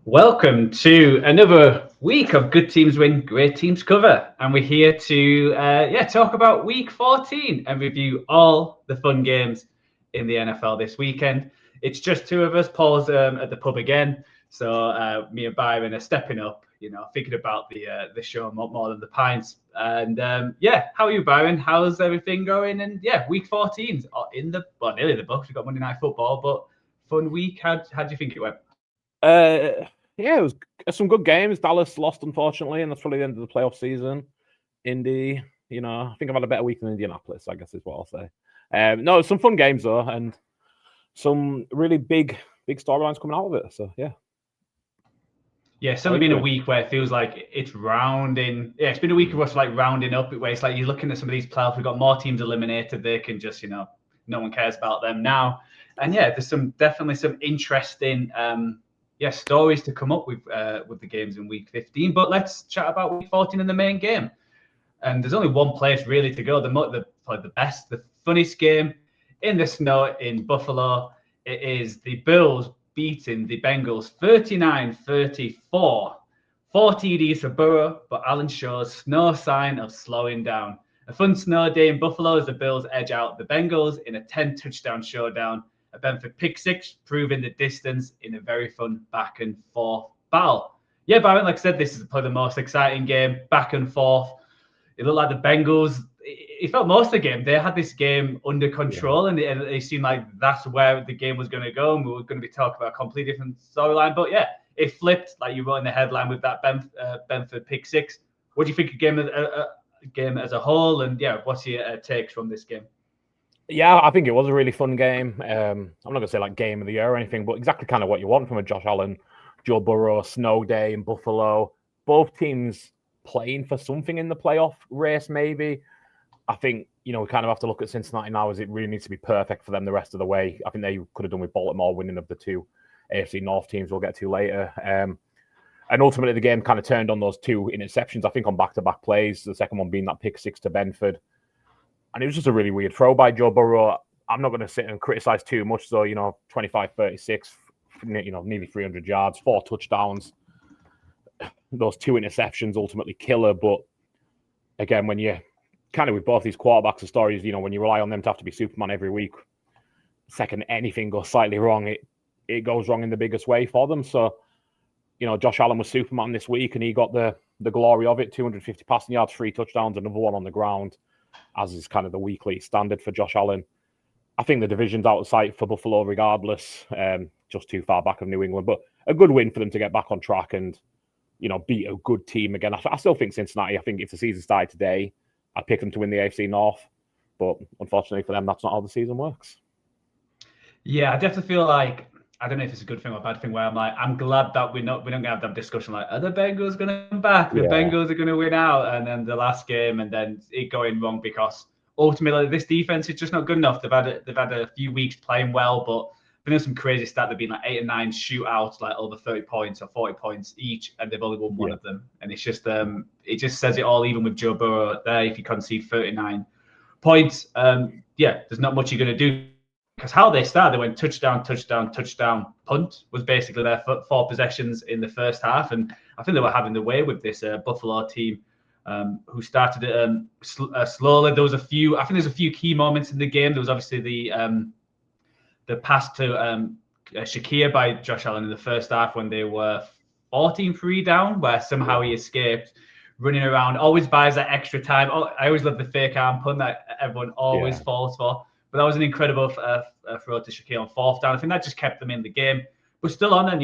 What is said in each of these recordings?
Welcome to another week of Good Teams Win, Great Teams Cover. And we're here to talk about week 14 and review all the fun games in the NFL this weekend. It's just two of us. Paul's at the pub again. So me and Byron are stepping up, thinking about the show more than the pints. And how are you, Byron? How's everything going? And week 14 nearly the books. We've got Monday Night Football, but fun week. How do you think it went? It was some good games. Dallas lost, unfortunately, and that's probably the end of the playoff season. Indy, I think I've had a better week than Indianapolis, I guess is what I'll say. No, some fun games, though, and some really big storylines coming out of it. So, yeah. Yeah, it's certainly been a week where it feels like it's rounding. Yeah, it's been a week of us like rounding up, where it's like you're looking at some of these playoffs. We've got more teams eliminated. They can just, no one cares about them now. And there's definitely some interesting stories to come up with the games in week 15. But let's chat about week 14 in the main game. And there's only one place really to go. The best, the funniest game in the snow in Buffalo. It is the Bills beating the Bengals 39-34. 4 TDs for Burrow, but Allen shows no sign of slowing down. A fun snow day in Buffalo as the Bills edge out the Bengals in a 10-touchdown showdown. A Benford pick six, proving the distance in a very fun back and forth battle. Yeah, Byron, like I said, this is probably the most exciting game, back and forth. It looked like the Bengals, it felt most of the game, they had this game under control, and it seemed like that's where the game was going to go, and we were going to be talking about a completely different storyline. But it flipped, like you wrote in the headline with that Benford pick six. What do you think of game as a whole, and what's your takes from this game? Yeah, I think it was a really fun game. I'm not going to say like game of the year or anything, but exactly kind of what you want from a Josh Allen, Joe Burrow, snow day in Buffalo. Both teams playing for something in the playoff race, maybe. I think, we kind of have to look at Cincinnati now as it really needs to be perfect for them the rest of the way. I think they could have done with Baltimore winning of the two AFC North teams we'll get to later. And ultimately, the game kind of turned on those two interceptions, I think, on back-to-back plays. The second one being that pick six to Benford. And it was just a really weird throw by Joe Burrow. I'm not going to sit and criticize too much, though. 25-36, nearly 300 yards, 4 touchdowns. Those 2 interceptions ultimately killer. But again, when you kind of with both these quarterbacks and stories, when you rely on them to have to be Superman every week, second anything goes slightly wrong, it goes wrong in the biggest way for them. So, Josh Allen was Superman this week, and he got the glory of it. 250 passing yards, 3 touchdowns, another one on the ground, as is kind of the weekly standard for Josh Allen. I think the division's out of sight for Buffalo regardless, just too far back of New England. But a good win for them to get back on track and, beat a good team again. I still think Cincinnati, I think if the season started today, I'd pick them to win the AFC North. But unfortunately for them, that's not how the season works. Yeah, I definitely feel like, I don't know if it's a good thing or a bad thing, where I'm glad that we don't going to have that discussion like, are the Bengals going to come back? The Bengals are going to win out. And then the last game, and then it going wrong because ultimately this defense is just not good enough. They've had a few weeks playing well, but been some crazy stat. They've been like 8 and 9 shootouts, like over 30 points or 40 points each, and they've only won one of them. And it's just it just says it all. Even with Joe Burrow there, if you concede 39 points, there's not much you're going to do. Because how they started, they went touchdown, punt was basically their 4 possessions in the first half, and I think they were having their way with this Buffalo team, who started it slowly. There's a few key moments in the game. There was obviously the pass to Shakir by Josh Allen in the first half when they were 14-3 down, where somehow he escaped, running around, always buys that extra time. I always love the fake arm punt that everyone always falls for. But that was an incredible throw to Shakir on 4th down. I think that just kept them in the game. But still on, and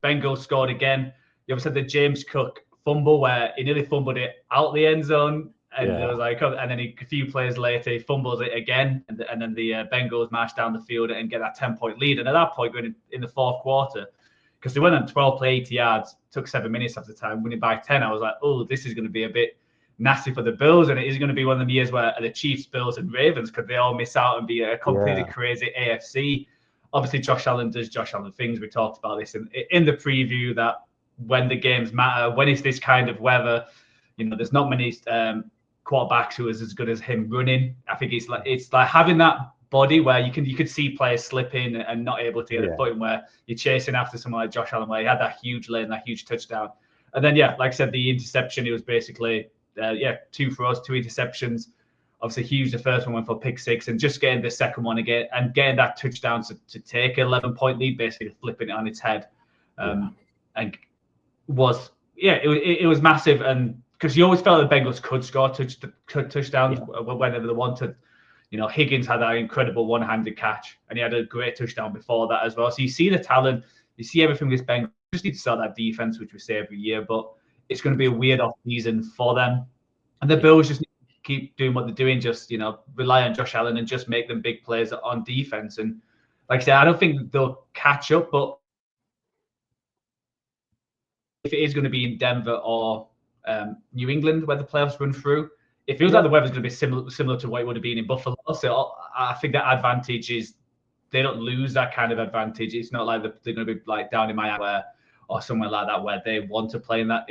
Bengals scored again. You ever said the James Cook fumble where he nearly fumbled it out the end zone, and it was like, and then a few plays later he fumbles it again, and then the Bengals march down the field and get that 10-point lead. And at that point, going in the 4th quarter, because they went on 12 play 80 yards, took 7 minutes at the time, winning by 10. I was like, oh, this is going to be a bit nasty for the Bills, and it is going to be one of them years where the Chiefs, Bills, and Ravens could they all miss out and be a completely crazy AFC. Obviously, Josh Allen does Josh Allen things. We talked about this in the preview, that when the games matter, when it's this kind of weather, there's not many quarterbacks who is as good as him running. I think it's like having that body where you could see players slipping and not able to get the footing, where you're chasing after someone like Josh Allen, where he had that huge lane, that huge touchdown. And then, like I said, the interception, it was basically, 2 for us, 2 interceptions. Obviously huge. The first one went for pick 6, and just getting the second one again and getting that touchdown to take an 11-point lead, basically flipping it on its head. And was, it was massive. And because you always felt the Bengals could score touchdowns whenever they wanted. Higgins had that incredible one-handed catch, and he had a great touchdown before that as well. So you see the talent, you see everything with this Bengals. Just need to start that defense, which we say every year, but it's going to be a weird off-season for them. And the Bills just need to keep doing what they're doing, just, rely on Josh Allen and just make them big plays on defense. And like I said, I don't think they'll catch up, but if it is going to be in Denver or New England where the playoffs run through, it feels like the weather's going to be similar to what it would have been in Buffalo. So I think that advantage is they don't lose that kind of advantage. It's not like they're going to be like down in Miami or somewhere like that where they want to play in that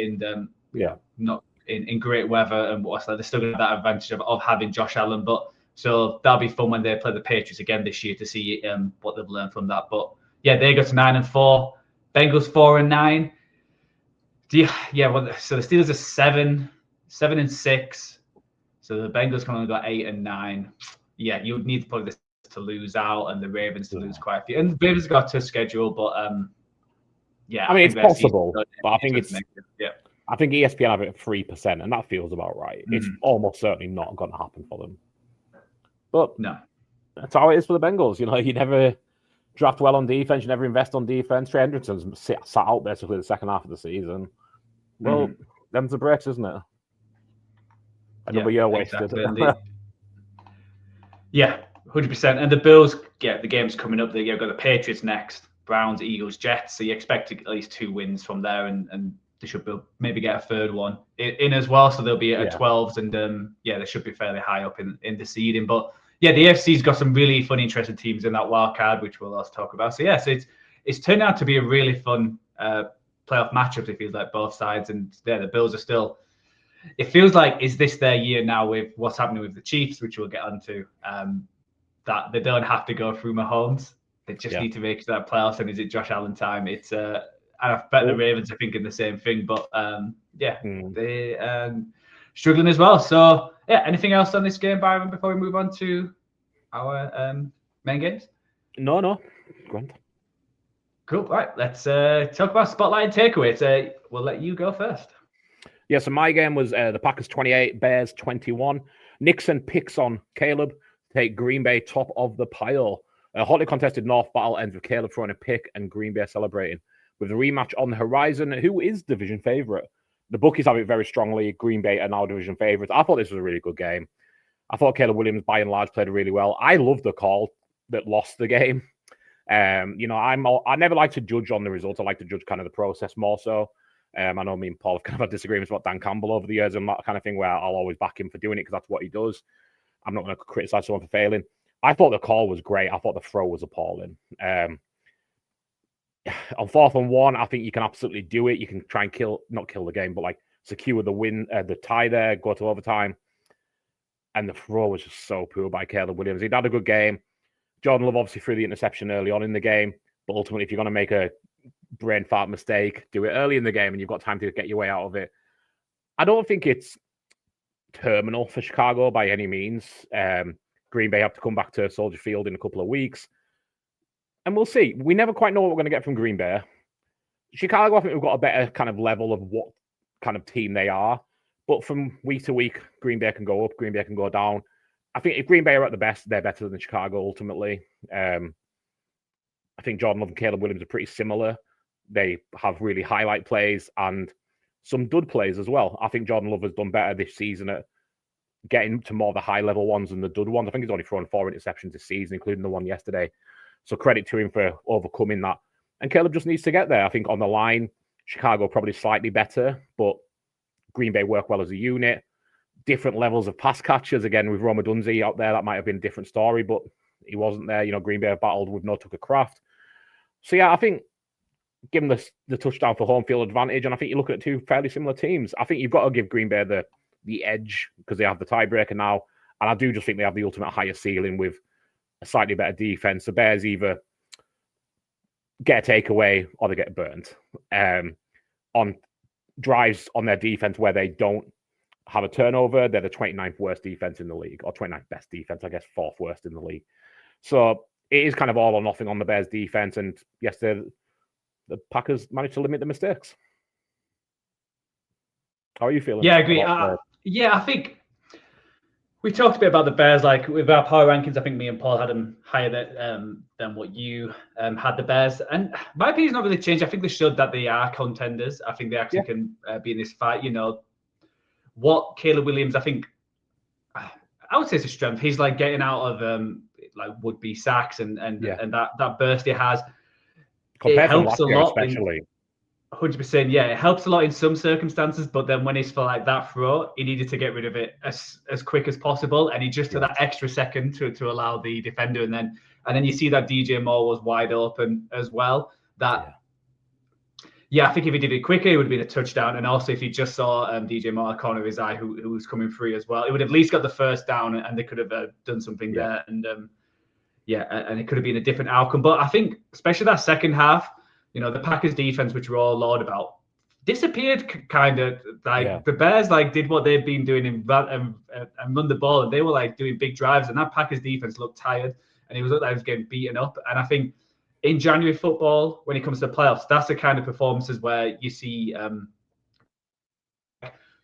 not in great weather and what's that. They're still going to have that advantage of having Josh Allen. But so that'll be fun when they play the Patriots again this year to see what they've learned from that. But they go to 9-4, Bengals 4-9. So the Steelers are 7-6. So the Bengals only got 8-9. Yeah, you would need probably this to lose out, and the Ravens to lose quite a few. And the Ravens got a tough schedule, but I mean, it's possible, but I think it's I think ESPN have it at 3%, and that feels about right. It's almost certainly not going to happen for them. But no, that's how it is for the Bengals. You never draft well on defense, you never invest on defense. Trey Hendrickson's sat out basically the second half of the season. Well, them's the breaks, isn't it? Another year wasted. Exactly. 100%. And the Bills, the game's coming up. They've got the Patriots next, Browns, Eagles, Jets. So you expect at least 2 wins from there, and they should maybe get a third one in as well. So they'll be at 12s, and they should be fairly high up in the seeding. But the AFC's got some really fun, interesting teams in that wild card, which we'll also talk about. So so it's turned out to be a really fun playoff matchup. It feels like both sides, and the Bills are still. It feels like, is this their year now with what's happening with the Chiefs, which we'll get onto, that they don't have to go through Mahomes. They just need to make that playoffs, and is it Josh Allen time? It's and I bet the Ravens are thinking the same thing, but they struggling as well. So anything else on this game, Byron, before we move on to our main games? No. Grant. Cool. Right, let's talk about spotlight and takeaways. We'll let you go first. Yeah, so my game was the Packers 28, Bears 21. Nixon picks on Caleb to take Green Bay top of the pile. A hotly contested North battle ends with Caleb throwing a pick and Green Bay celebrating. With the rematch on the horizon, who is division favourite? The bookies have it very strongly. Green Bay are now division favourites. I thought this was a really good game. I thought Caleb Williams, by and large, played really well. I love the call that lost the game. I never like to judge on the results. I like to judge kind of the process more so. I know me and Paul have kind of had disagreements about Dan Campbell over the years and that kind of thing where I'll always back him for doing it because that's what he does. I'm not going to criticize someone for failing. I thought the call was great. I thought the throw was appalling. On 4th and 1, I think you can absolutely do it. You can try and not kill the game, but like secure the win, the tie there, go to overtime. And the throw was just so poor by Caleb Williams. He'd had a good game. Jordan Love obviously threw the interception early on in the game, but ultimately, if you're going to make a brain fart mistake, do it early in the game and you've got time to get your way out of it. I don't think it's terminal for Chicago by any means. Green Bay have to come back to Soldier Field in a couple of weeks. And we'll see. We never quite know what we're going to get from Green Bay. Chicago, I think we've got a better kind of level of what kind of team they are. But from week to week, Green Bay can go up, Green Bay can go down. I think if Green Bay are at the best, they're better than Chicago ultimately. I think Jordan Love and Caleb Williams are pretty similar. They have really highlight plays and some dud plays as well. I think Jordan Love has done better this season at getting to more of the high-level ones than the dud ones. I think he's only thrown 4 interceptions this season, including the one yesterday. So credit to him for overcoming that. And Caleb just needs to get there. I think on the line, Chicago probably slightly better, but Green Bay work well as a unit. Different levels of pass catchers. Again, with Roma Dunze out there, that might have been a different story, but he wasn't there. Green Bay have battled with no Tucker Kraft. So, I think give them the touchdown for home field advantage, and I think you look at 2 fairly similar teams. I think you've got to give Green Bay the edge because they have the tiebreaker now, and I do just think they have the ultimate higher ceiling with a slightly better defense. The Bears either get a takeaway or they get burnt on drives on their defense where they don't have a turnover. They're the 29th worst defense in the league, or 29th best defense, I guess, 4th worst in the league. So it is kind of all or nothing on the Bears defense. And yes, the Packers managed to limit the mistakes. How are you feeling? Yeah, I agree. I think we talked a bit about the Bears, like with our power rankings. I think me and Paul had them higher than what you had the Bears. And my opinion's not really changed. I think they showed that they are contenders. I think they actually can be in this fight. You know, what Caleb Williams, I think, I would say it's a strength. He's like getting out of like would-be sacks and that burst he has. Compared it helps to last year, a lot, especially. 100%, yeah, it helps a lot in some circumstances, but then when it's for like that throw, he needed to get rid of it as quick as possible, and he just took that extra second to allow the defender, and then you see that DJ Moore was wide open as well. I think if he did it quicker, it would have been a touchdown, and also if he just saw DJ Moore at the corner of his eye who was coming free as well, it would have at least got the first down, and they could have done something there, and and it could have been a different outcome. But I think especially that second half, you know, the Packers defense, which we're all laud about, disappeared kind of. Like the Bears did what they've been doing and run the ball, and they were like doing big drives, and that Packers defense looked tired, and it looked like it was getting beaten up. And I think in January football, when it comes to the playoffs, that's the kind of performances where you see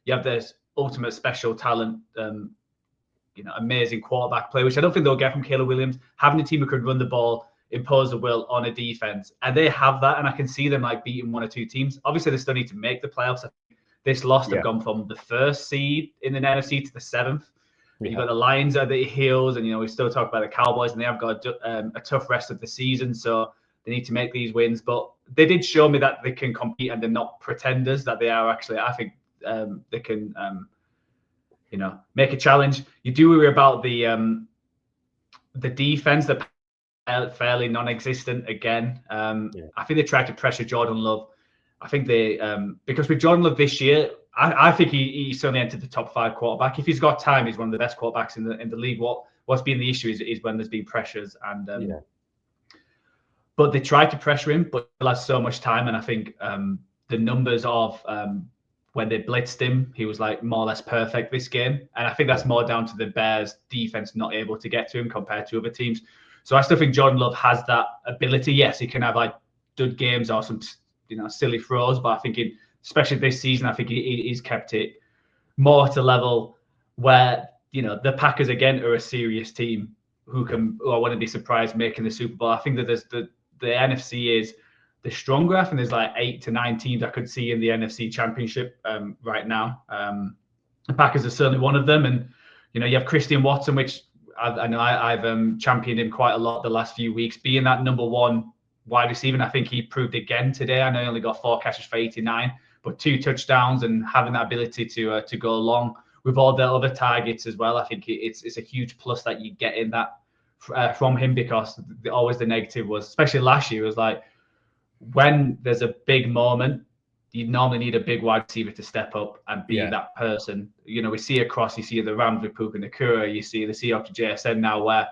you have this ultimate special talent, amazing quarterback play, which I don't think they'll get from Caleb Williams. Having a team who could run the ball, impose the will on a defense, and they have that, and I can see them like beating one or two teams. Obviously, they still need to make the playoffs. This loss have gone from the 1st seed in the NFC to the 7th. You've got the Lions at the heels, and we still talk about the Cowboys, and they have got a tough rest of the season, so they need to make these wins. But they did show me that they can compete, and they're not pretenders. That they are actually. I think they can, make a challenge. You do worry about the defense. The fairly non-existent again. I think they tried to pressure Jordan Love. I think they because with Jordan Love this year, I think he certainly entered the top 5 quarterback. If he's got time, he's one of the best quarterbacks in the league. What's been the issue is when there's been pressures, and but they tried to pressure him, but he has so much time, and I think the numbers of when they blitzed him, he was like more or less perfect this game, and I think that's more down to the Bears defense not able to get to him compared to other teams. So I still think Jordan Love has that ability. Yes, he can have like good games or some silly throws, but I think especially this season, I think he's kept it more to level where the Packers again are a serious team who I wouldn't be surprised making the Super Bowl. I think that there's the NFC is the stronger. I think there's like 8 to 9 teams I could see in the NFC Championship right now. The Packers are certainly one of them, and you have Christian Watson, which I know I've championed him quite a lot the last few weeks, being that number 1 wide receiver. And I think he proved again today. I know he only got 4 catches for 89, but 2 touchdowns, and having that ability to go along with all the other targets as well. I think it's a huge plus that you get in that from him, because always the negative was, especially last year, was like when there's a big moment, you normally need a big wide receiver to step up and be that person. We see across, you see the Rams with Puka Nakua, you see the Seahawks with JSN now, where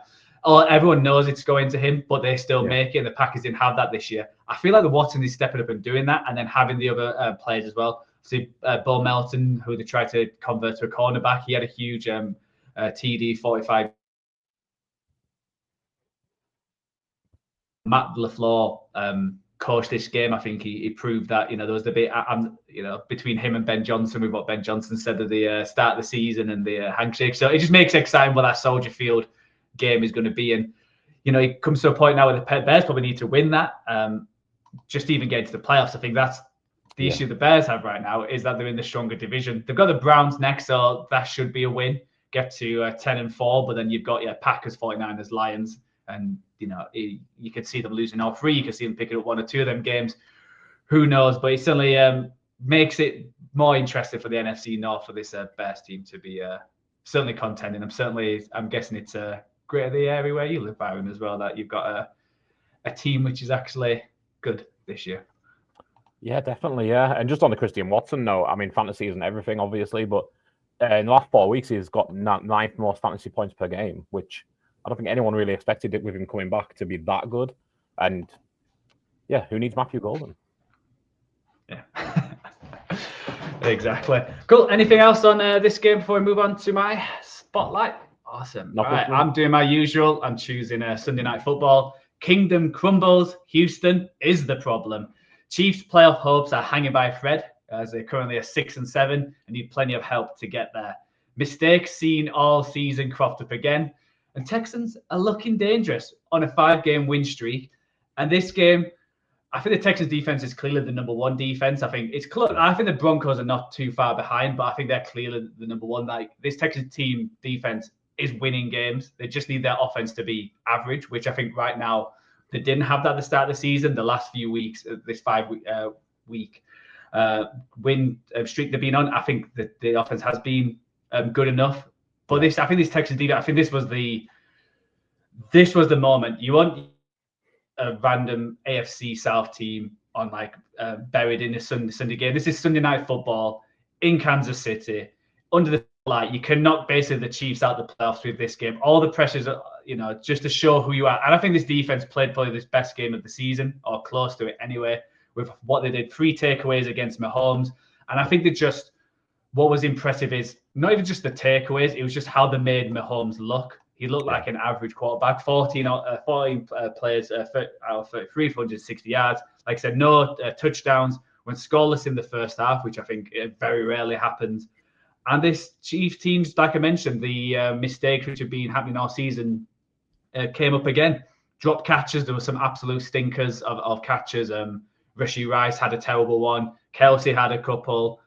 everyone knows it's going to him, but they still make it. And the Packers didn't have that this year. I feel like the Watson is stepping up and doing that, and then having the other players as well. See, Bo Melton, who they tried to convert to a cornerback, he had a huge TD 45. Matt LaFleur coached this game. I think he proved that there was the bit between him and Ben Johnson, with what Ben Johnson said at the start of the season and the handshake. So it just makes it exciting what that Soldier Field game is going to be. And it comes to a point now where the Bears probably need to win that. Just even getting to the playoffs, I think that's the issue the Bears have right now, is that they're in the stronger division. They've got the Browns next, so that should be a win. Get to 10-4, but then you've got Packers, 49ers, Lions, and you could see them losing all 3. You could see them picking up 1 or 2 of them games. Who knows? But it certainly makes it more interesting for the NFC North for this Bears team to be certainly contending. I'm guessing it's great the area where you live, Byron, as well, that you've got a team which is actually good this year. Yeah, definitely. Yeah. And just on the Christian Watson note, I mean, fantasy isn't everything, obviously, but in the last 4 weeks, he's got 9th most fantasy points per game, which I don't think anyone really expected it with him coming back to be that good. And yeah, who needs Matthew Golden? Yeah. Exactly. Cool. Anything else on this game before we move on to my spotlight? Awesome. All right, I'm doing my usual. I'm choosing Sunday Night Football. Kingdom crumbles. Houston is the problem. Chiefs' playoff hopes are hanging by a thread as they're currently at 6-7 and need plenty of help to get there. Mistakes seen all season cropped up again, and Texans are looking dangerous on a 5-game win streak. And this game, I think the Texans defense is clearly the number one defense. I think it's close. I think the Broncos are not too far behind, but I think they're clearly the number one. Like this Texans team defense is winning games. They just need their offense to be average, which I think right now they didn't have that at the start of the season. The last few weeks, this 5-week win streak they've been on, I think that the offense has been good enough. But I think this Texans defense, I think this was the moment. You want a random AFC South team on buried in a Sunday game. This is Sunday Night Football in Kansas City under the light. You can knock basically the Chiefs out the playoffs with this game. All the pressures are, just to show who you are. And I think this defense played probably this best game of the season or close to it anyway with what they did. 3 takeaways against Mahomes. And I think what was impressive is not even just the takeaways, it was just how they made Mahomes look. He looked like an average quarterback, 14 players out of 360 yards. Like I said, no touchdowns, went scoreless in the first half, which I think very rarely happens. And this Chiefs teams, like I mentioned, the mistakes which have been happening all season came up again. Drop catches, there were some absolute stinkers of catches. Rashee Rice had a terrible one. Kelsey had a couple.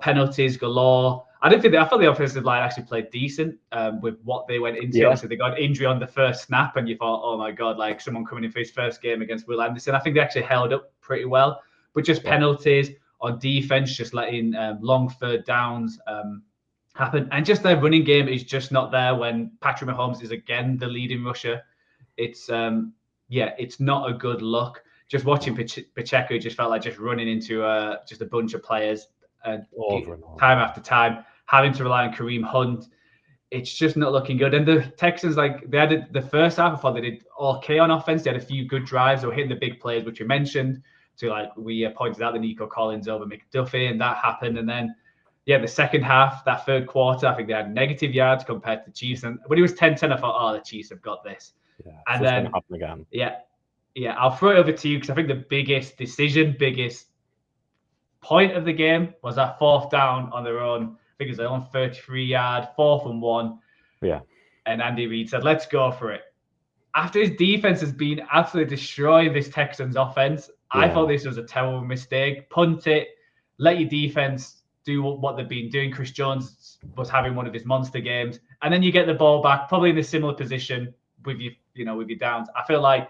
Penalties galore. I thought the offensive line actually played decent with what they went into. Obviously, they got injury on the first snap, and you thought, oh my God, like someone coming in for his first game against Will Anderson. I think they actually held up pretty well, but just penalties on defense, just letting long third downs happen. And just their running game is just not there when Patrick Mahomes is again the leading rusher. It's not a good look. Just watching Pacheco just felt like just running into just a bunch of players time after time, having to rely on Kareem Hunt. It's just not looking good. And the Texans, they had the first half, I thought they did okay on offense. They had a few good drives. They were hitting the big plays, which you mentioned. So we pointed out the Nico Collins over McDuffie, and that happened. And then, the second half, that third quarter, I think they had negative yards compared to the Chiefs. And when it was 10-10, I thought, the Chiefs have got this. Yeah, and then, happen again. Yeah, I'll throw it over to you because I think the biggest point of the game was that 4th down on their own. I think it was their own 33-yard, 4th and 1. Yeah. And Andy Reid said, let's go for it. After his defense has been absolutely destroying this Texans offense, I thought this was a terrible mistake. Punt it, let your defense do what they've been doing. Chris Jones was having one of his monster games. And then you get the ball back, probably in a similar position with your downs. I feel like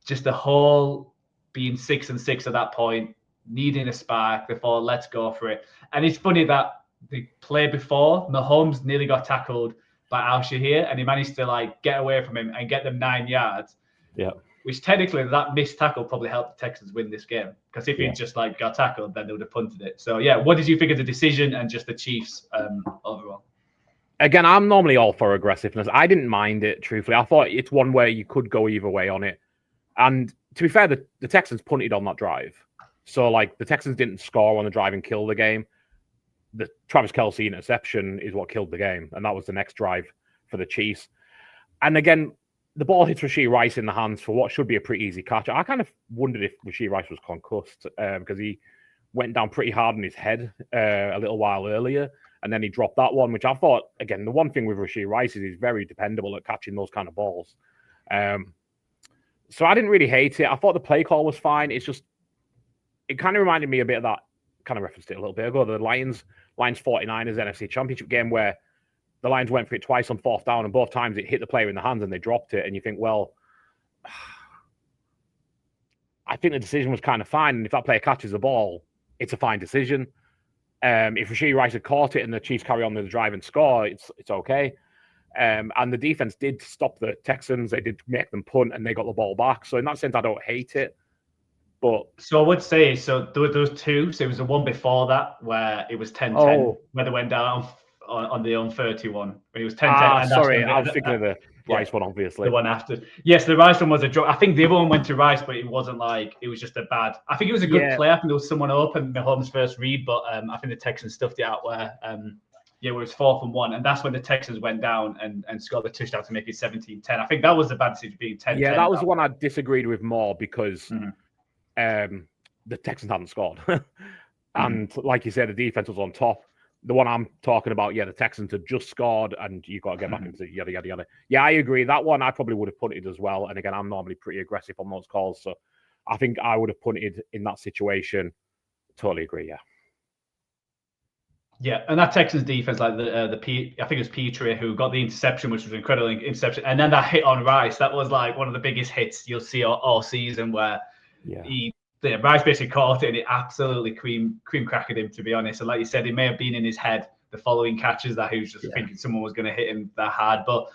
just the whole being 6-6 at that point, needing a spark before let's go for it. And it's funny that the play before, Mahomes nearly got tackled by Al-Shahir and he managed to get away from him and get them 9 yards. Yeah. Which technically that missed tackle probably helped the Texans win this game. Because if he just got tackled, then they would have punted it. So what did you think of the decision and just the Chiefs overall? Again, I'm normally all for aggressiveness. I didn't mind it, truthfully. I thought it's one where you could go either way on it. And to be fair, the Texans punted on that drive. So, the Texans didn't score on the drive and kill the game. The Travis Kelce interception is what killed the game. And that was the next drive for the Chiefs. And again, the ball hits Rashee Rice in the hands for what should be a pretty easy catch. I kind of wondered if Rashee Rice was concussed because he went down pretty hard on his head a little while earlier. And then he dropped that one, which I thought, again, the one thing with Rashee Rice is he's very dependable at catching those kind of balls. So I didn't really hate it. I thought the play call was fine. It's just, it kind of reminded me a bit of that, kind of referenced it a little bit ago, the Lions 49ers NFC Championship game where the Lions went for it twice on 4th down and both times it hit the player in the hands and they dropped it. And you think, well, I think the decision was kind of fine. And if that player catches the ball, it's a fine decision. If Rashee Rice had caught it and the Chiefs carry on with the drive and score, it's okay. And the defense did stop the Texans. They did make them punt and they got the ball back. So in that sense, I don't hate it. But so I would say, so there were those two. So it was the one before that where it was 10-10, where they went down on the on 31 when he was 10-10. And sorry, I was thinking of the Rice one, obviously. The one after. Yes, the Rice one was a drop. I think the other one went to Rice, but it wasn't like it was just a bad. I think it was a good play. I think there was someone open Mahomes' first read, but I think the Texans stuffed it out where it was 4th and 1, and that's when the Texans went down and scored the touchdown to make it 17-10. I think that was the bad decision being 10-10. Yeah, that was the one I disagreed with more because the Texans hadn't scored. And like you said, the defense was on top. The one I'm talking about, the Texans had just scored and you got to get back into yada, yada, yada. Yeah, I agree. That one I probably would have punted as well. And again, I'm normally pretty aggressive on those calls. So I think I would have punted in that situation. Totally agree, yeah. Yeah, and that Texans defense, like I think it was Petrie who got the interception, which was an incredible interception. And then that hit on Rice, that was like one of the biggest hits you'll see all season where Rice basically caught it and it absolutely cream crackered him, to be honest. And like you said, it may have been in his head the following catches that he was just thinking someone was going to hit him that hard. But,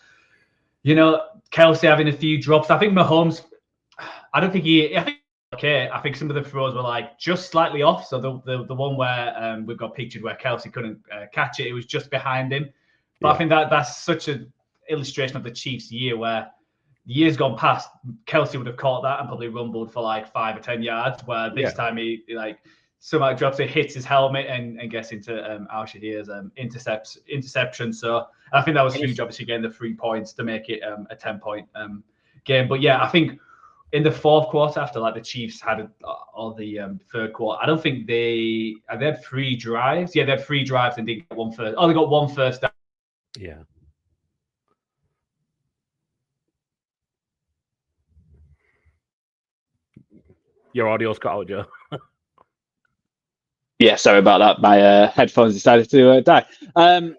Kelsey having a few drops. I think Mahomes, I think some of the throws were like just slightly off. So the one where we've got pictured where Kelsey couldn't catch it, it was just behind him. But I think that's such an illustration of the Chiefs' year where years gone past, Kelsey would have caught that and probably rumbled for like 5 or 10 yards, where this time he like somehow drops it, hits his helmet and gets into Al Shahir's interception. So I think that was huge, obviously getting the 3 points to make it a 10-point game. But I think in the 4th quarter, after like the Chiefs had all the 3rd quarter, I don't think they had 3 drives. Yeah, they had 3 drives and didn't get one first. Oh, they got one first down. Yeah. Your audio's cut out, Joe. Yeah, sorry about that. My headphones decided to die. What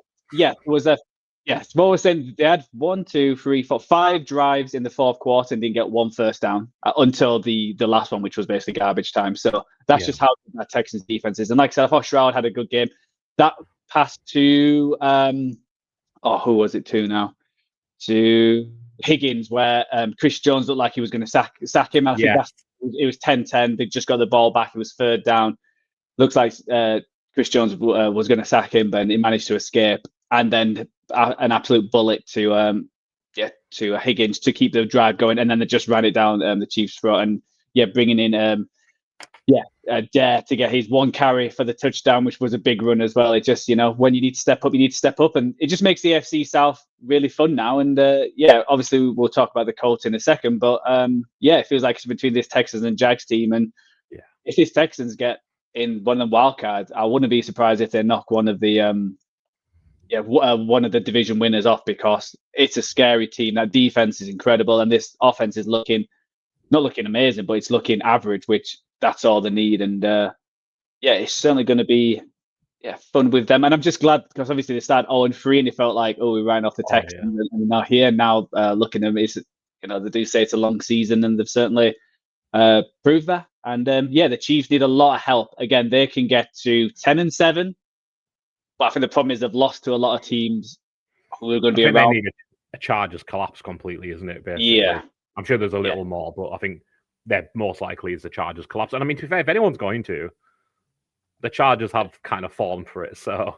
was saying? They had 1, 2, 3, 4, 5 drives in the 4th quarter and didn't get one first down until the last one, which was basically garbage time. So that's just how that Texans defense is. And like I said, I thought Stroud had a good game. That pass to who was it to now? To Higgins, where Chris Jones looked like he was going to sack him. I think it was 10-10. They just got the ball back. It was 3rd down. Looks like Chris Jones was going to sack him, but he managed to escape. And then an absolute bullet to Higgins to keep the drive going. And then they just ran it down the Chiefs' throat. And bringing in Dare to get his 1 carry for the touchdown, which was a big run as well. It just, when you need to step up, you need to step up. And it just makes the AFC South really fun now. And obviously we'll talk about the Colts in a second. But it feels like it's between this Texans and Jags team. And if these Texans get in one of the wild cards, I wouldn't be surprised if they knock one of the one of the division winners off, because it's a scary team. That defense is incredible, and this offense is not looking amazing, but it's looking average, which that's all they need. And it's certainly going to be fun with them. And I'm just glad, because obviously they started 0-3 and it felt like, we ran off the Texans and now here. Now looking at them, it's, they do say it's a long season, and they've certainly proved that. And the Chiefs need a lot of help. Again, they can get to 10-7. But I think the problem is they've lost to a lot of teams who are going to be around. They need a Chargers collapse completely, isn't it? Basically? Yeah. I'm sure there's a little more, but I think they're most likely is the Chargers collapse. And I mean, to be fair, if anyone's going to, the Chargers have kind of fallen for it. So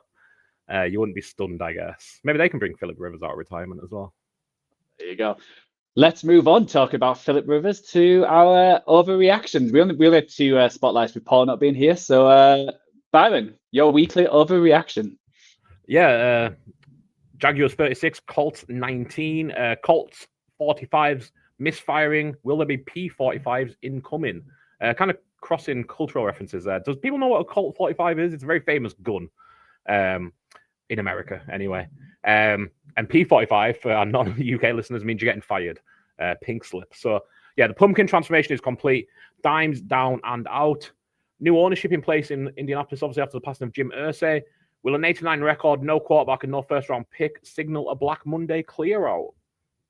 you wouldn't be stunned, I guess. Maybe they can bring Phillip Rivers out of retirement as well. There you go. Let's move on, talking about Phillip Rivers, to our overreactions. We only had 2 spotlights with Paul not being here. So, Byron, your weekly overreaction. Yeah, Jaguars 36, Colts 19, Colts 45s misfiring. Will there be P45s incoming? Kind of crossing cultural references there. Does people know what a Colt 45 is? It's a very famous gun in America, anyway. And P45 for our non-UK listeners means you're getting fired. Pink slip. So, the pumpkin transformation is complete. Dimes down and out. New ownership in place in Indianapolis, obviously, after the passing of Jim Irsay. Will an 89 record, no quarterback, and no first-round pick signal a Black Monday clear-out?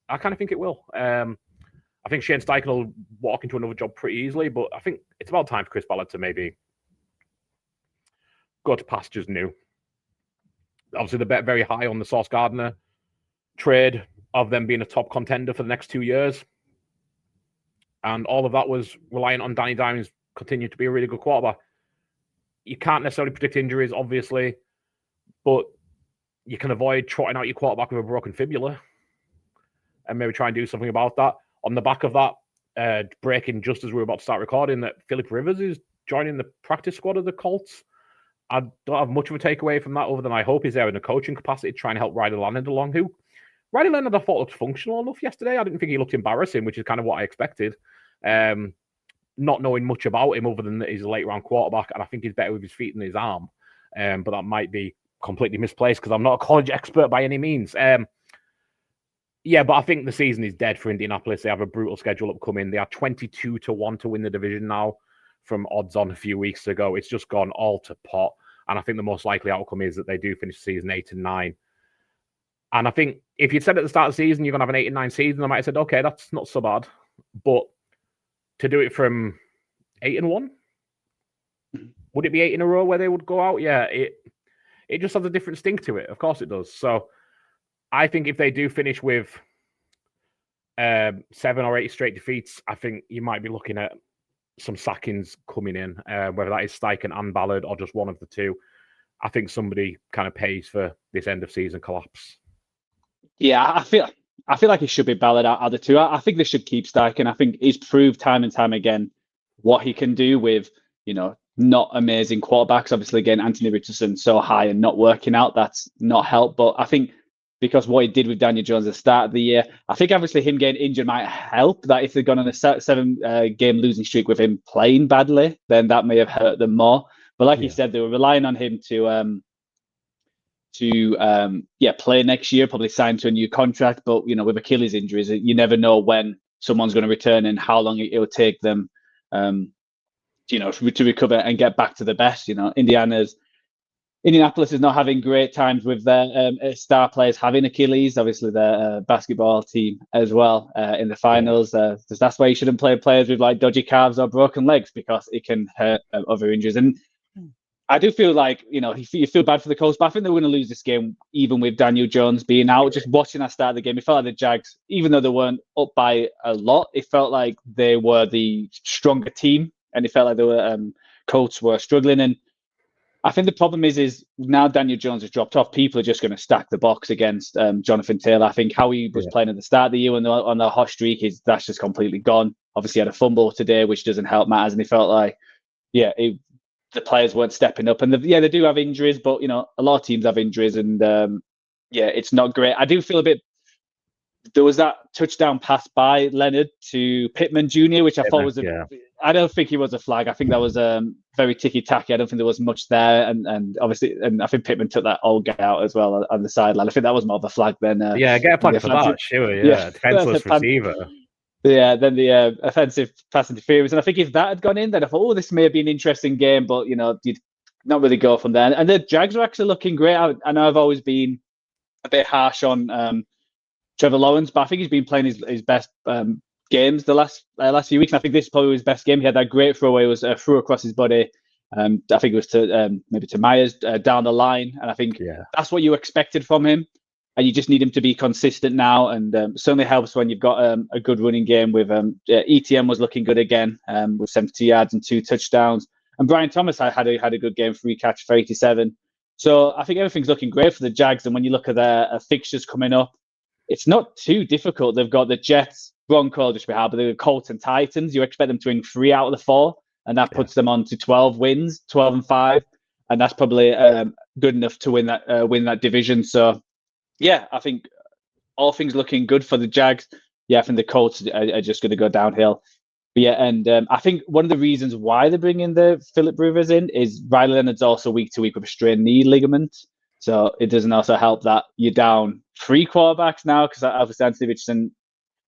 I kind of think it will. I think Shane Steichen will walk into another job pretty easily, but I think it's about time for Chris Ballard to maybe go to pastures new. Obviously, they bet very high on the Sauce Gardner trade of them being a top contender for the next 2 years. And all of that was reliant on Danny Dimes continuing to be a really good quarterback. You can't necessarily predict injuries, obviously, but you can avoid trotting out your quarterback with a broken fibula and maybe try and do something about that. On the back of that, breaking just as we were about to start recording, that Philip Rivers is joining the practice squad of the Colts. I don't have much of a takeaway from that other than I hope he's there in a coaching capacity to try and help Riley Leonard along, who Riley Leonard I thought looked functional enough yesterday. I didn't think he looked embarrassing, which is kind of what I expected. Not knowing much about him other than that he's a late round quarterback, and I think he's better with his feet than his arm. But that might be completely misplaced because I'm not a college expert by any means. Yeah, but I think the season is dead for Indianapolis. They have a brutal schedule upcoming. They are 22-1 to win the division now from odds on a few weeks ago. It's just gone all to pot. And I think the most likely outcome is that they do finish the season 8-9. And I think if you'd said at the start of the season you're going to have an 8-9 season, I might have said, okay, that's not so bad. But to do it from 8-1, would it be 8 in a row where they would go out? Yeah, it just has a different stink to it. Of course it does. So I think if they do finish with 7 or 8 straight defeats, I think you might be looking at some sackings coming in, whether that is Steichen and Ballard or just one of the two. I think somebody kind of pays for this end of season collapse. Yeah, I feel like it should be Ballard out of the two. I think they should keep Steichen. I think he's proved time and time again what he can do with, not amazing quarterbacks. Obviously, again, Anthony Richardson so high and not working out, that's not helped. But I think because what he did with Daniel Jones at the start of the year, I think obviously him getting injured might help. That if they'd gone on a 7-game losing streak with him playing badly, then that may have hurt them more. But like you said, they were relying on him to play next year, probably sign to a new contract. But with Achilles injuries, you never know when someone's going to return and how long it will take them, to recover and get back to the best. Indianapolis is not having great times with their star players having Achilles. Obviously, their basketball team as well in the finals. That's why you shouldn't play players with like dodgy calves or broken legs because it can hurt other injuries. And I do feel like, you feel bad for the Colts, but I think they're going to lose this game even with Daniel Jones being out. Just watching that start of the game, it felt like the Jags, even though they weren't up by a lot, it felt like they were the stronger team, and it felt like the Colts were struggling. And I think the problem is now Daniel Jones has dropped off, people are just going to stack the box against Jonathan Taylor. I think how he was playing at the start of the year on the hot streak, that's just completely gone. Obviously, he had a fumble today, which doesn't help matters, and he felt like, the players weren't stepping up. And they do have injuries, but a lot of teams have injuries, and it's not great. I do feel a bit. There was that touchdown pass by Leonard to Pittman Jr., which I thought was I don't think he was a flag. I think that was very ticky-tacky. I don't think there was much there. And obviously, I think Pittman took that old guy out as well on the sideline. I think that was more of a flag than... get a flag for that, sure, defenseless receiver. Yeah, then the offensive pass interference. And I think if that had gone in, then I thought, this may be an interesting game, but, you'd not really go from there. And the Jags are actually looking great. I know I've always been a bit harsh on Trevor Lawrence, but I think he's been playing his best games the last few weeks. And I think this is probably his best game. He had that great throwaway, was threw across his body. I think it was to maybe to Myers down the line. And I think that's what you expected from him. And you just need him to be consistent now. And certainly helps when you've got a good running game with ETN was looking good again with 70 yards and 2 touchdowns. And Brian Thomas had a good game, 3 catch for 87. So I think everything's looking great for the Jags. And when you look at their fixtures coming up, it's not too difficult. They've got the Jets, Broncos, which we have, but the Colts and Titans. You expect them to win 3 out of the 4, and that puts them on to 12 wins, 12-5, and that's probably good enough to win that division. So, I think all things looking good for the Jags. I think the Colts are just going to go downhill. But and I think one of the reasons why they're bringing the Philip Rivers in is Riley Leonard's also week to week with a strained knee ligament. So it doesn't also help that you're down 3 quarterbacks now, because obviously Anthony Richardson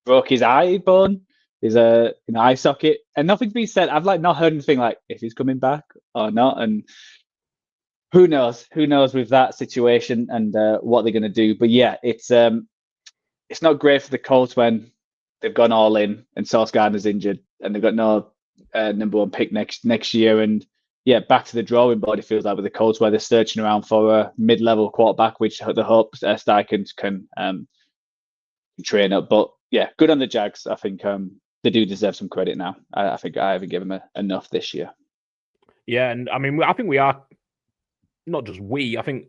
broke his eye bone, his eye socket, and nothing's been said. I've not heard anything like if he's coming back or not, and who knows with that situation and what they're going to do. But it's not great for the Colts when they've gone all in and Sauce Gardner's injured and they've got no number 1 pick next year, and back to the drawing board, it feels like, with the Colts, where they're searching around for a mid-level quarterback, which the hope Steichen can train up. But good on the Jags. I think they do deserve some credit now. I think I haven't given them enough this year. Yeah, and I mean, I think we are, not just we, I think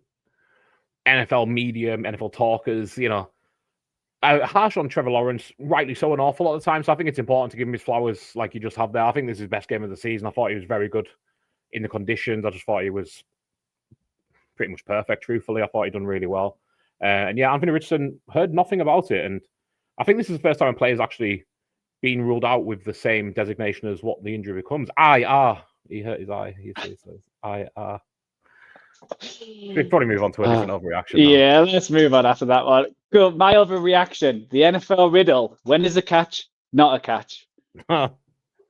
NFL media, NFL talkers, harsh on Trevor Lawrence, rightly so, an awful lot of the time. So I think it's important to give him his flowers like you just have there. I think this is his best game of the season. I thought he was very good in the conditions. I just thought he was pretty much perfect, truthfully. I thought he'd done really well. And yeah, Anthony Richardson, heard nothing about it. And I think this is the first time a player's actually been ruled out with the same designation as what the injury becomes. IR. He hurt his eye. He says IR. We'd probably move on to a different overreaction now. Yeah, let's move on after that one. Cool. My overreaction. The NFL riddle. When is a catch? Not a catch.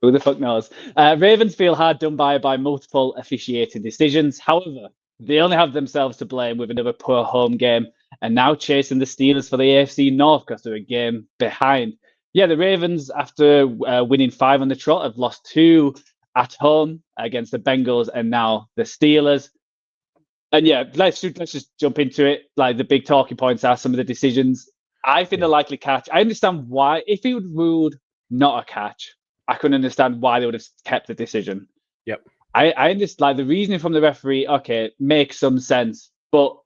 Who the fuck knows? Ravens feel hard done by multiple officiating decisions. However, they only have themselves to blame with another poor home game and now chasing the Steelers for the AFC North because they're a game behind. Yeah, the Ravens, after winning 5 on the trot, have lost 2 at home against the Bengals and now the Steelers. And yeah, let's just jump into it. Like, the big talking points are some of the decisions. I think the likely catch. I understand why. If he would ruled not a catch, I couldn't understand why they would have kept the decision. Yep. I understand, like, the reasoning from the referee. Okay, makes some sense, but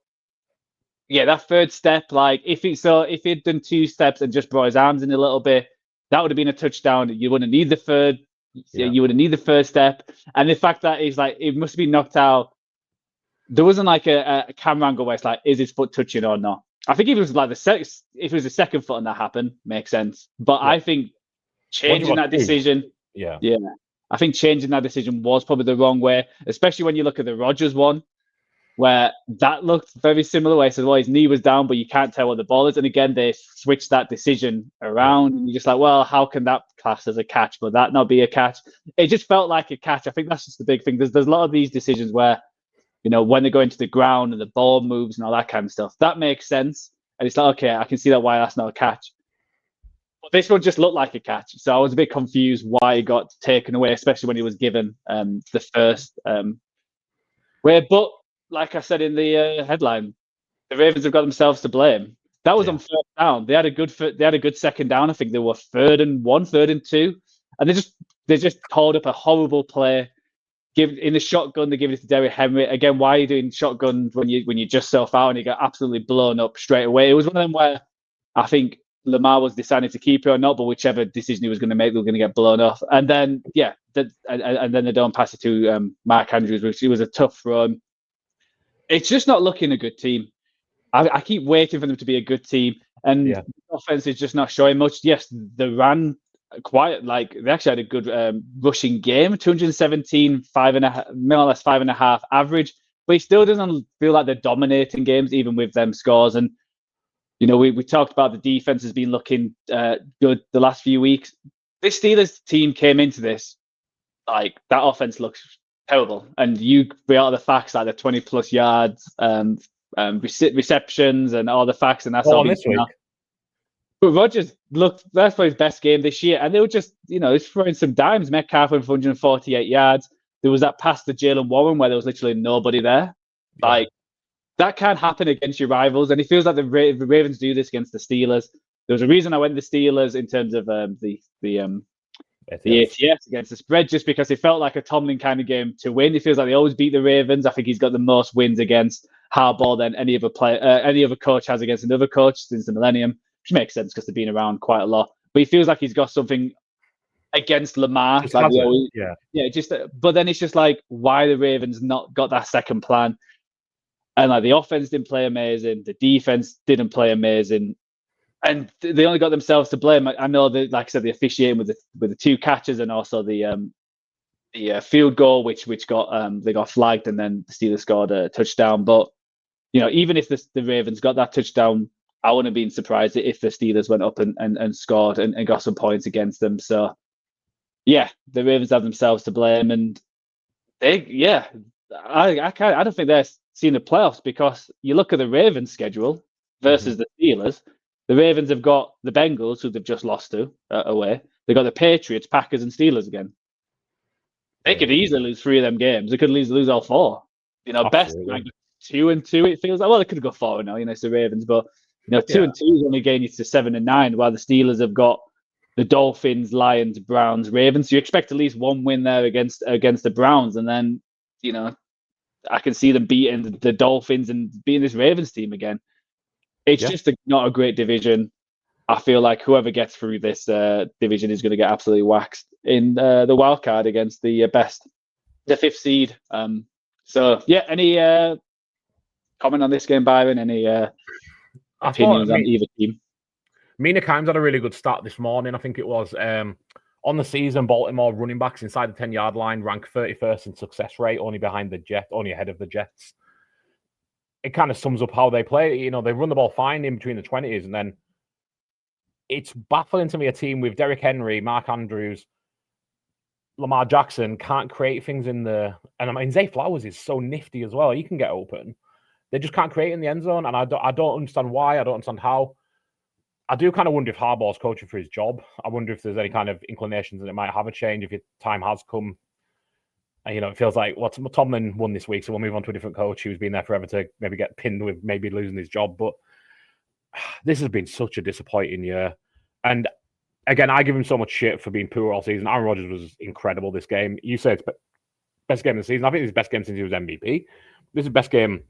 yeah, that third step, like, if he'd done 2 steps and just brought his arms in a little bit, that would have been a touchdown. You wouldn't need the third. Yeah. You wouldn't need the first step. And the fact that he's like, it must be knocked out. There wasn't like a camera angle where it's like, is his foot touching or not? I think if it was like if it was the second foot and that happened, makes sense. But I think changing that decision, I think changing that decision was probably the wrong way, especially when you look at the Rodgers one, where that looked very similar. Where he said, well, his knee was down, but you can't tell what the ball is. And again, they switched that decision around. And you're just like, well, how can that class as a catch, but that not be a catch? It just felt like a catch. I think that's just the big thing. There's a lot of these decisions where, when they go into the ground and the ball moves and all that kind of stuff, that makes sense. And it's like, okay, I can see that why that's not a catch. But this one just looked like a catch. So I was a bit confused why it got taken away, especially when he was given the first way. But like I said in the headline, the Ravens have got themselves to blame. That was on first down. They had a good second down. I think they were 3rd and 1, 3rd and 2. And they just called up a horrible play. In the shotgun, they give it to Derrick Henry. Again, why are you doing shotgun when you just self out and you get absolutely blown up straight away? It was one of them where I think Lamar was deciding to keep it or not, but whichever decision he was going to make, they were going to get blown off. And then, and then they don't pass it to Mark Andrews, which was a tough run. It's just not looking a good team. I keep waiting for them to be a good team, and the offense is just not showing much. Yes, they ran quite, like, they actually had a good rushing game, 217, 5.5, more or less 5.5 average, but he still doesn't feel like they're dominating games, even with them scores. And we talked about the defense has been looking good the last few weeks. This Steelers team came into this like that offense looks terrible, and you bring out the facts like the 20+ yards, receptions, and all the facts, and that's all this week. But Rodgers looked, that's probably his best game this year. And they were just, throwing some dimes. Metcalf went for 148 yards. There was that pass to Jalen Warren where there was literally nobody there. Yeah. Like, that can't happen against your rivals. And it feels like the Ravens do this against the Steelers. There was a reason I went the Steelers in terms of the ATS against the spread, just because it felt like a Tomlin kind of game to win. It feels like they always beat the Ravens. I think he's got the most wins against Harbaugh than any other coach has against another coach since the millennium. Which makes sense because they've been around quite a lot. But he feels like he's got something against Lamar. But then it's just like, why the Ravens not got that second plan? And like, the offense didn't play amazing. The defense didn't play amazing. And they only got themselves to blame. I know that, like I said, the officiating with the 2 catches and also the field goal, which got they got flagged, and then the Steelers scored a touchdown. But even if the Ravens got that touchdown, I wouldn't have been surprised if the Steelers went up and scored and got some points against them. So, yeah, the Ravens have themselves to blame, and I don't think they're seeing the playoffs, because you look at the Ravens schedule versus the Steelers. The Ravens have got the Bengals, who they've just lost to away. They've got the Patriots, Packers, and Steelers again. They could easily lose 3 of them games. They could lose all 4. Best like 2-2. It feels like, well, they could go 4-0. It's the Ravens, but 2-2 is only getting you to 7-9, while the Steelers have got the Dolphins, Lions, Browns, Ravens. So you expect at least one win there against the Browns, and then I can see them beating the Dolphins and beating this Ravens team again. It's just not a great division. I feel like whoever gets through this division is going to get absolutely waxed in the wild card against the fifth seed. So yeah, any comment on this game, Byron? Any opinions on either team? Mina Kimes had a really good start this morning. I think it was on the season. Baltimore running backs inside the 10-yard line rank 31st in success rate, only ahead of the Jets. It kind of sums up how they play. You know, they run the ball fine in between the 20s, and then it's baffling to me a team with Derrick Henry, Mark Andrews, Lamar Jackson can't create things in the... And I mean, Zay Flowers is so nifty as well. He can get open. They just can't create in the end zone, and I don't understand why. I don't understand how. I do kind of wonder if Harbaugh's coaching for his job. I wonder if there's any kind of inclinations that it might have a change if your time has come. And, you know, it feels like, well, Tomlin won this week, so we'll move on to a different coach who's been there forever to maybe get pinned with maybe losing his job. But this has been such a disappointing year. And again, I give him so much shit for being poor all season. Aaron Rodgers was incredible this game. You say it's best game of the season. I think it's his best game since he was MVP. This is the best game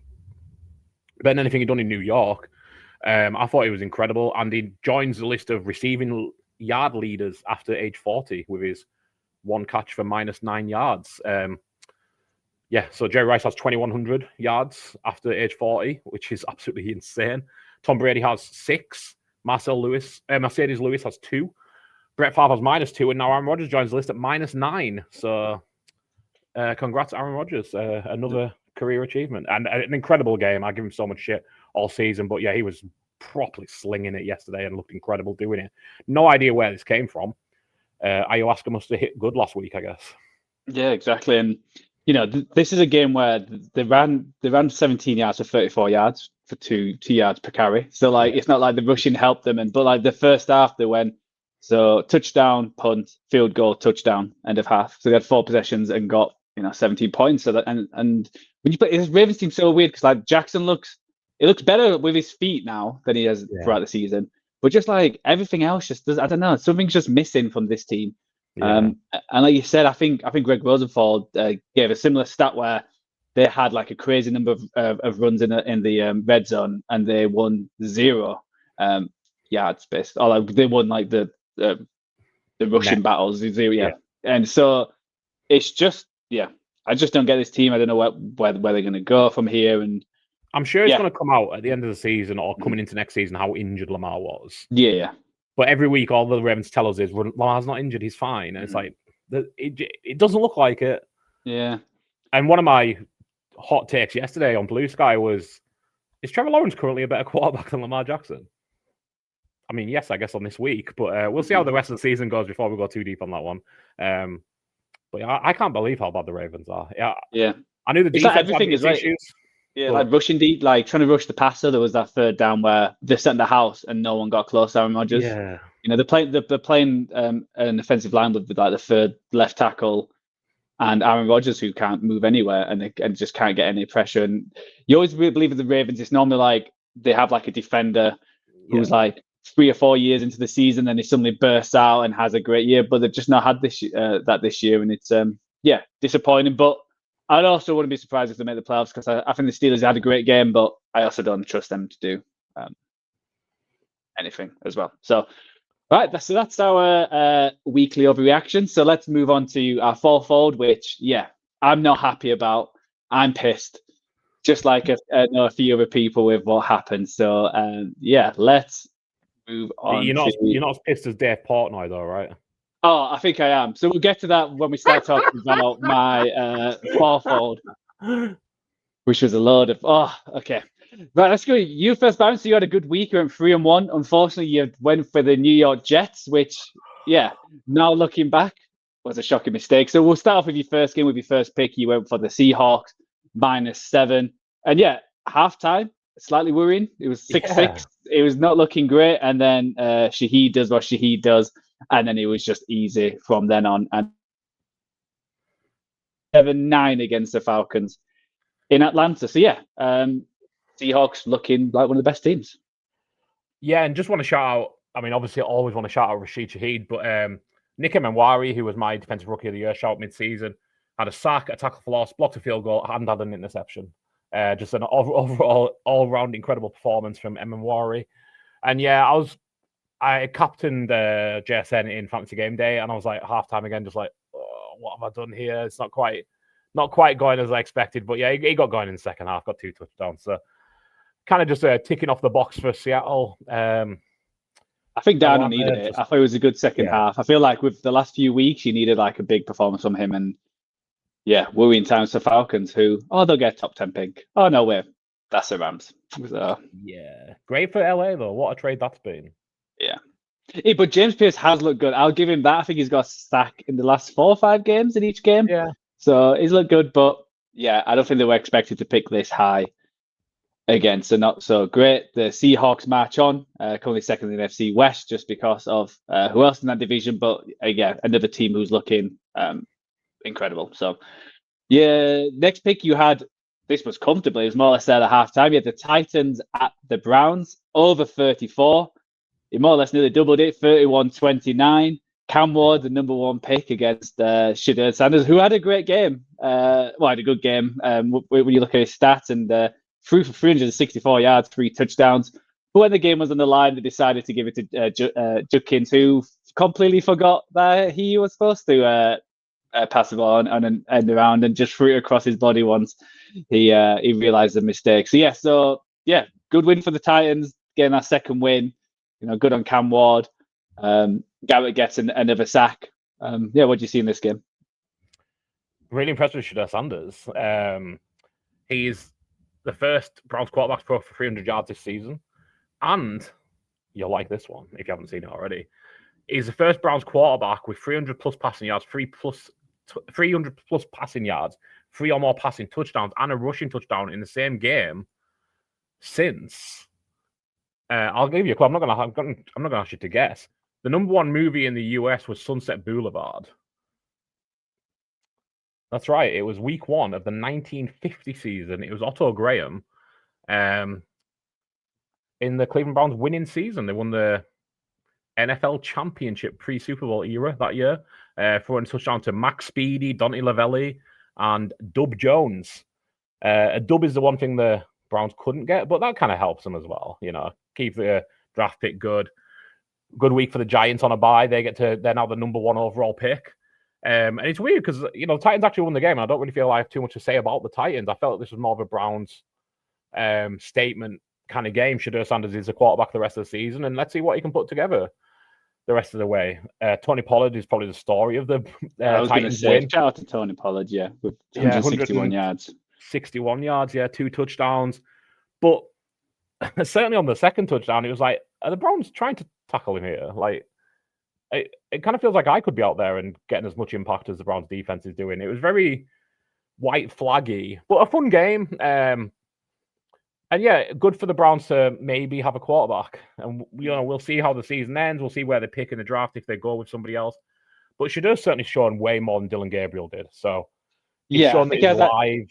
better than anything he'd done in New York. I thought he was incredible. And he joins the list of receiving yard leaders after age 40 with his one catch for -9 yards. So Jerry Rice has 2,100 yards after age 40, which is absolutely insane. Tom Brady has 6. Mercedes Lewis has 2. Brett Favre has -2, and now Aaron Rodgers joins the list at -9. So congrats, Aaron Rodgers. Another career achievement and an incredible game. I give him so much shit all season, but yeah, he was properly slinging it yesterday and looked incredible doing it. No idea where this came from. Ayahuasca must have hit good last week, I guess. Yeah, exactly. And you know, this is a game where they ran 17 yards for 34 yards for 2 yards per carry. So like, it's not like the rushing helped them. But like the first half, they went touchdown, punt, field goal, touchdown, end of half. So they had 4 possessions and got 17 points. So that and when you play this Ravens team, so weird because like Jackson looks better with his feet now than he has throughout the season. But just like everything else, just does, I don't know, something's just missing from this team. Yeah. And like you said, I think Greg Rosenthal gave a similar stat where they had like a crazy number of runs in the red zone and they won 0 yards based, or like they won like the rushing battles 0. And so it's just I just don't get this team. I don't know where they're going to go from here. And I'm sure it's going to come out at the end of the season or coming into next season how injured Lamar was. Yeah. But every week, all the Ravens tell us is Lamar's not injured, he's fine. And it's like, it doesn't look like it. Yeah. And one of my hot takes yesterday on Blue Sky was, is Trevor Lawrence currently a better quarterback than Lamar Jackson? I mean, yes, I guess on this week, but we'll see how the rest of the season goes before we go too deep on that one. But I can't believe how bad the Ravens are. Yeah. I knew the defense had these issues. Yeah, like rushing deep, like trying to rush the passer. There was that third down where they sent the house and no one got close to Aaron Rodgers. Yeah, they're playing an offensive line with like the third left tackle and Aaron Rodgers who can't move anywhere and just can't get any pressure. And you always really believe with the Ravens, it's normally like they have like a defender who's like 3 or 4 years into the season, and he suddenly bursts out and has a great year. But they've just not had this year, and it's disappointing. But I also wouldn't be surprised if they make the playoffs because I think the Steelers had a great game, but I also don't trust them to do anything as well. So, right, that's our weekly overreaction. So let's move on to our fourfold, which, I'm not happy about. I'm pissed, just like I know a few other people with what happened. So, let's move on. You're not as pissed as Dave Portnoy, though, right? Oh, I think I am. So we'll get to that when we start talking about my fourfold, which was a load of... Oh, okay. Right, let's go. You first, Baron. So you had a good week. You went 3-1. Unfortunately, you went for the New York Jets, which, now looking back, was a shocking mistake. So we'll start off with your first game, with your first pick. You went for the Seahawks, -7. And halftime, slightly worrying. It was 6-6. It was not looking great. And then Shaheed does what Shaheed does. And then it was just easy from then on. And 7-9 against the Falcons in Atlanta. So, Seahawks looking like one of the best teams. Yeah, and just want to shout out, I mean, obviously I always want to shout out Rashid Shaheed, but Nick Emmanwari, who was my defensive rookie of the year, shout out mid-season. 2 touchdowns, 1 interception. He had a sack, a tackle for loss, blocked a field goal, and had an interception. Just an overall all-round incredible performance from Emmanwari. And yeah, I captained JSN in Fantasy Gameday, and I was like halftime again, just like, oh, what have I done here? It's not quite going as I expected, but yeah, he got going in the second half, got 2 touchdowns. So kind of just ticking off the box for Seattle. I think Darnold needed it. I thought it was a good second half. I feel like with the last few weeks, you needed like a big performance from him, and yeah, worrying times for Falcons, who, they'll get top 10 pick. Oh, no way. That's the Rams. So, yeah. Great for LA, though. What a trade that's been. Yeah. But James Pierce has looked good. I'll give him that. I think he's got a sack in the last 4 or 5 games in each game. Yeah. So he's looked good. But yeah, I don't think they were expected to pick this high again. So not so great. The Seahawks march on, currently second in the NFC West just because of who else in that division. But again, another team who's looking incredible. So yeah, next pick you had, this was comfortably, it was more or less there at halftime. You had the Titans at the Browns, over 34. It more or less nearly doubled it, 31-29. Cam Ward, the number 1 pick against Shedeur Sanders, who had a great game. Had a good game when you look at his stats, and threw for 364 yards, 3 touchdowns. But when the game was on the line, they decided to give it to Judkins, who completely forgot that he was supposed to pass the ball on an end around and just threw it across his body once he realized the mistake. So good win for the Titans, getting that second win. Good on Cam Ward. Garrett gets another sack. What do you see in this game? Really impressed with Shedeur Sanders. He's the first Browns quarterback to throw for 300 yards this season, and you'll like this one if you haven't seen it already. He's the first Browns quarterback with 300 plus passing yards, 300 plus passing yards, 3 or more passing touchdowns, and a rushing touchdown in the same game since. I'll give you a clue. I'm not gonna ask you to guess. The number 1 movie in the US was Sunset Boulevard. That's right. It was week 1 of the 1950 season. It was Otto Graham, in the Cleveland Browns winning season. They won the NFL championship pre-Super Bowl era that year, throwing a touchdown to Max Speedy, Dante Lavelli, and Dub Jones. A dub is the one thing the Browns couldn't get, but that kind of helps them as well. Keep the draft pick good. Good week for the Giants on a bye. They're now the number 1 overall pick. And it's weird because the Titans actually won the game, and I don't really feel I have too much to say about the Titans. I felt like this was more of a Browns statement kind of game. Shedeur Sanders is a quarterback the rest of the season, and let's see what he can put together the rest of the way. Tony Pollard is probably the story of the Titans win. Shout out to Tony Pollard, with 161 yards. 61 yards, 2 touchdowns. But certainly on the second touchdown, it was like, are the Browns trying to tackle him here? Like, it kind of feels like I could be out there and getting as much impact as the Browns defense is doing. It was very white flaggy, but a fun game. And good for the Browns to maybe have a quarterback. And we'll see how the season ends. We'll see where they pick in the draft if they go with somebody else. But Shedur's certainly shown way more than Dylan Gabriel did. So he's shown that he's live.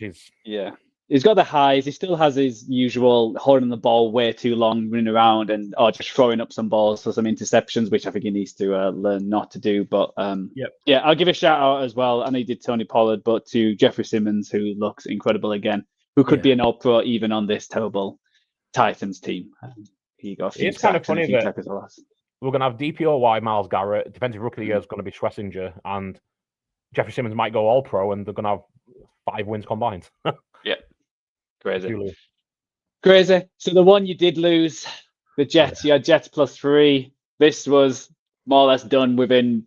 He's got the highs. He still has his usual holding the ball way too long, running around, and just throwing up some balls for some interceptions, which I think he needs to learn not to do. But I'll give a shout out as well. I know he did Tony Pollard, but to Jeffrey Simmons, who looks incredible again, who could be an all-pro even on this terrible Titans team. He got a few. It's kind of funny that we're going to have DPOY, Myles Garrett, defensive rookie of the year is going to be Schlesinger, and Jeffrey Simmons might go all-pro, and they're going to have 5 wins combined. Crazy. So the one you did lose, the Jets, you had Jets +3. This was more or less done within,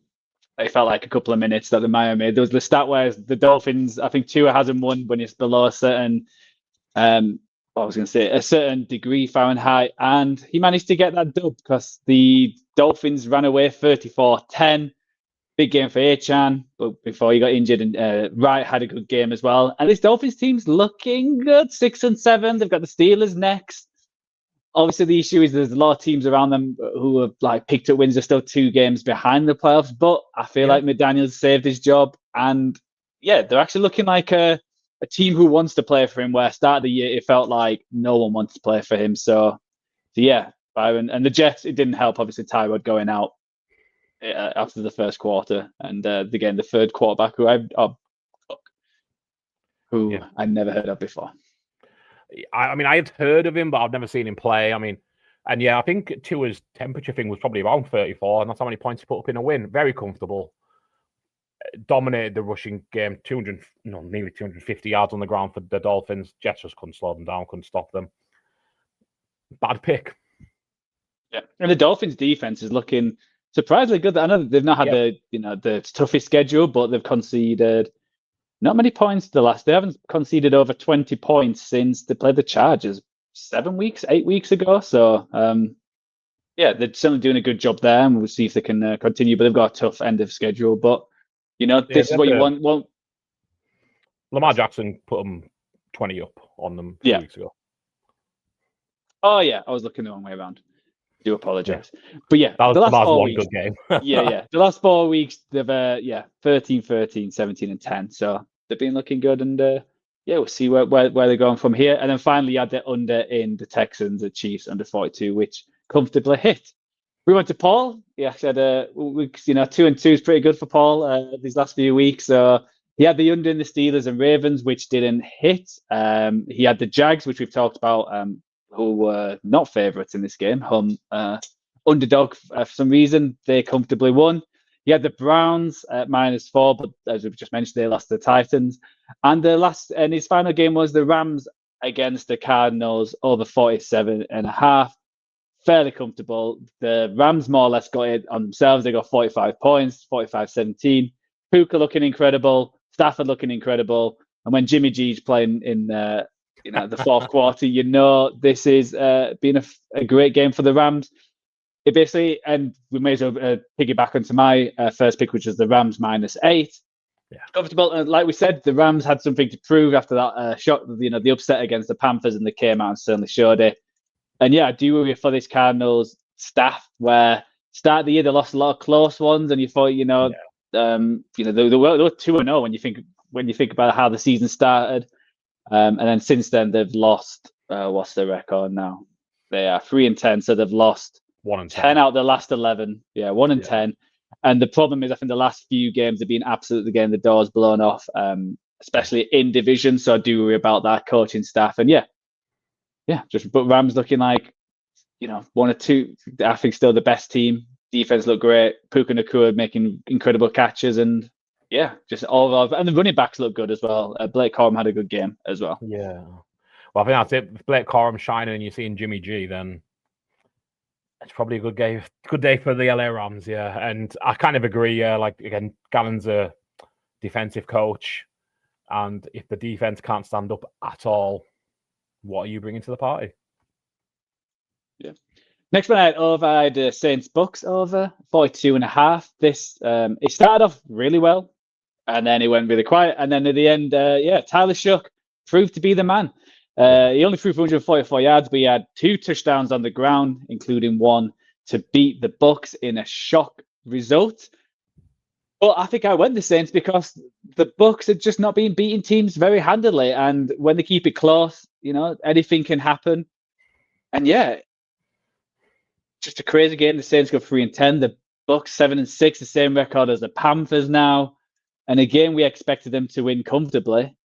it felt like a couple of minutes that the Miami. There was the stat where the Dolphins, I think Tua hasn't won when it's below a certain, a certain degree Fahrenheit, and he managed to get that dub because the Dolphins ran away 34-10. Big game for Achan, but before he got injured, and Wright had a good game as well. And this Dolphins team's looking good, 6-7. They've got the Steelers next. Obviously, the issue is there's a lot of teams around them who have picked up wins. They're still 2 games behind the playoffs, but I feel like McDaniels saved his job. And they're actually looking like a team who wants to play for him, where start of the year, it felt like no one wanted to play for him. So Byron. And the Jets, it didn't help, obviously, Tyrod going out after the first quarter. And again, the third quarterback who who I never heard of before. I mean, I had heard of him, but I've never seen him play. I mean, and yeah, I think Tua's temperature thing was probably around 34, and that's how many points he put up in a win. Very comfortable. Dominated the rushing game, nearly 250 yards on the ground for the Dolphins. Jets just couldn't slow them down, couldn't stop them. Bad pick. Yeah, and the Dolphins' defense is looking surprisingly good. I know they've not had the toughest schedule, but they've conceded not many points. They haven't conceded over 20 points since they played the Chargers 8 weeks ago. So they're certainly doing a good job there, and we'll see if they can continue. But they've got a tough end of schedule. But this is what you want. Well, Lamar Jackson put them 20 up on them 2 weeks ago. Oh yeah, I was looking the wrong way around. Do apologize. But yeah, that was the last 4 weeks, good game. the last 4 weeks they've 13, 17, and 10. So they've been looking good, and we'll see where they're going from here. And then finally you had the under in the Texans, the Chiefs under 42, which comfortably hit. We went to Paul. Yeah, I said 2-2 is pretty good for Paul these last few weeks. So he had the under in the Steelers and Ravens, which didn't hit. He had the Jags, which we've talked about, who were not favourites in this game. Underdog for some reason. They comfortably won. He had the Browns at -4, but as we've just mentioned, they lost to the Titans. And his final game was the Rams against the Cardinals over 47.5. Fairly comfortable. The Rams more or less got it on themselves. They got 45 points, 45-17. Puka looking incredible. Stafford looking incredible. And when Jimmy G's playing in the fourth quarter, this is been a great game for the Rams. It basically, and we may as well piggyback onto my first pick, which was the Rams -8. Yeah, comfortable. And like we said, the Rams had something to prove after that shot. The upset against the Panthers, and they came out and certainly showed it. And yeah, I do worry for this Cardinals staff, where start of the year they lost a lot of close ones, and you thought they were 2-0 when you think about how the season started. And then since then they've lost. What's their record now? They are 3-10, so they've lost 10 out of the last 11. Yeah, 1-10. And the problem is, I think the last few games have been absolutely getting the doors blown off, especially in division. So I do worry about that coaching staff. And but Rams looking like 1 or 2. I think still the best team. Defense look great. Puka Nacua making incredible catches, and just all and the running backs look good as well. Blake Corum had a good game as well. Yeah. Well, I think that's it. If Blake Corum shining and you're seeing Jimmy G, then it's probably a good day for the LA Rams. Yeah. And I kind of agree. Like, again, Gannon's a defensive coach. And if the defense can't stand up at all, what are you bringing to the party? Yeah. Next one I had Saints Bucks over 42.5. This it started off really well, and then it went really quiet, and then at the end, Tyler Shough proved to be the man. He only threw for 144 yards, but he had 2 touchdowns on the ground, including one to beat the Bucks in a shock result. But I think I went the Saints because the Bucks had just not been beating teams very handily, and when they keep it close, anything can happen. And just a crazy game. The Saints go 3-10. The Bucks 7-6, the same record as the Panthers now. And again, we expected them to win comfortably.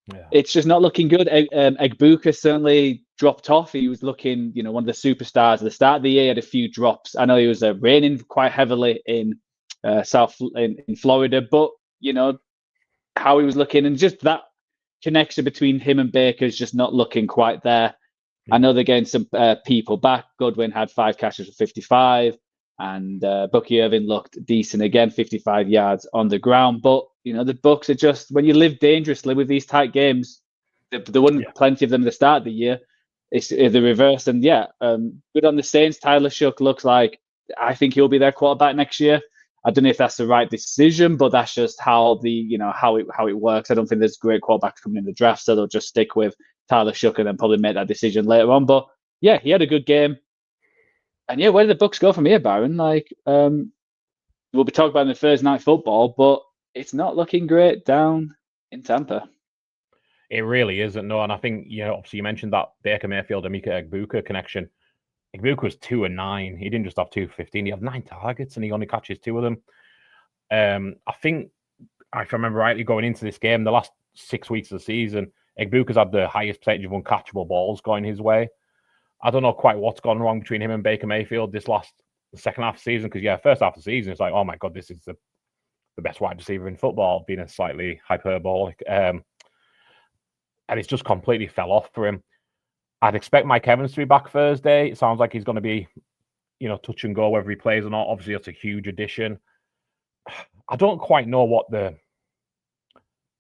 Yeah. It's just not looking good. Egbuka certainly dropped off. He was looking, one of the superstars at the start of the year. He had a few drops. I know he was raining quite heavily in Florida, but how he was looking, and just that connection between him and Baker is just not looking quite there. I know they're getting some people back. Godwin had 5 catches for 55, and Bucky Irving looked decent again, 55 yards on the ground. But the Bucks are just, when you live dangerously with these tight games, there wasn't plenty of them at the start of the year. It's the reverse, and good on the Saints. Tyler Shough looks like, I think he'll be their quarterback next year. I don't know if that's the right decision, but that's just how how it works. I don't think there's great quarterbacks coming in the draft, so they'll just stick with Tyler Shough and then probably make that decision later on. But he had a good game. And where did the Bucks go from here, Byron? We'll be talking about in the Thursday night football, but it's not looking great down in Tampa. It really isn't, no. And I think, obviously you mentioned that Baker Mayfield and Mika Egbuka connection. Egbuka was 2-9. He didn't just have 2 for 15. He had 9 targets and he only catches 2 of them. I think, if I remember rightly, going into this game, the last 6 weeks of the season, Egbuka's had the highest percentage of uncatchable balls going his way. I don't know quite what's gone wrong between him and Baker Mayfield this second half of the season, because first half of the season, it's like, oh my God, this is the best wide receiver in football, being a slightly hyperbolic. And it's just completely fell off for him. I'd expect Mike Evans to be back Thursday. It sounds like he's going to be, touch and go whether he plays or not. Obviously, that's a huge addition. I don't quite know what the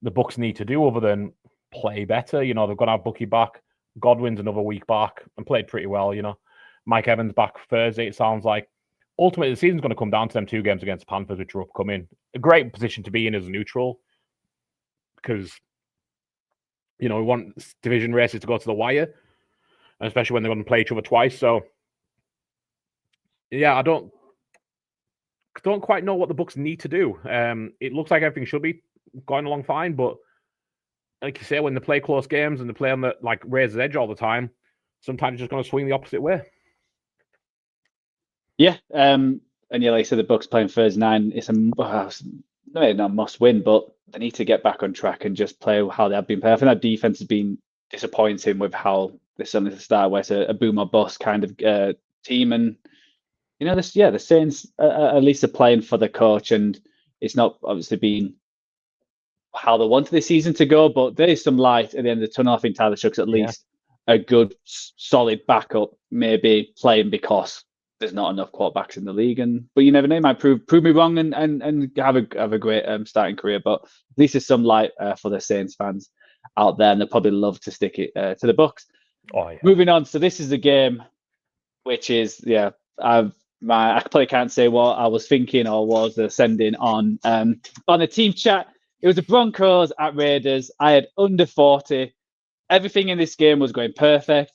Bucs need to do other than play better. They're going to have Bucky back. Godwin's another week back and played pretty well. Mike Evans back Thursday, it sounds like. Ultimately, the season's going to come down to them 2 games against the Panthers, which are upcoming. A great position to be in as a neutral, because we want division races to go to the wire, especially when they're going to play each other twice. So, yeah, I don't quite know what the Bucs need to do. It looks like everything should be going along fine, but like you say, when they play close games and they play on the razor's edge all the time, sometimes it's just going to swing the opposite way. Yeah, and like I said, the Bucs playing Thursday night. It's maybe not must win, but they need to get back on track and just play how they have been playing. I think that defense has been disappointing with how they're suddenly the start where it's a boom or bust kind of team. And the Saints at least are playing for the coach, and it's not obviously been how they wanted the season to go, but there is some light at the end of the tunnel. I think Tyler Shuck's at least a good, solid backup, maybe playing because there's not enough quarterbacks in the league. But you never know, he might prove me wrong and have a great starting career. But at least there's some light for the Saints fans out there, and they'll probably love to stick it to the Bucs. Oh, yeah. Moving on, so this is the game, which is I probably can't say what I was thinking or was sending on the team chat. It was the Broncos at Raiders. I had under 40. Everything in this game was going perfect.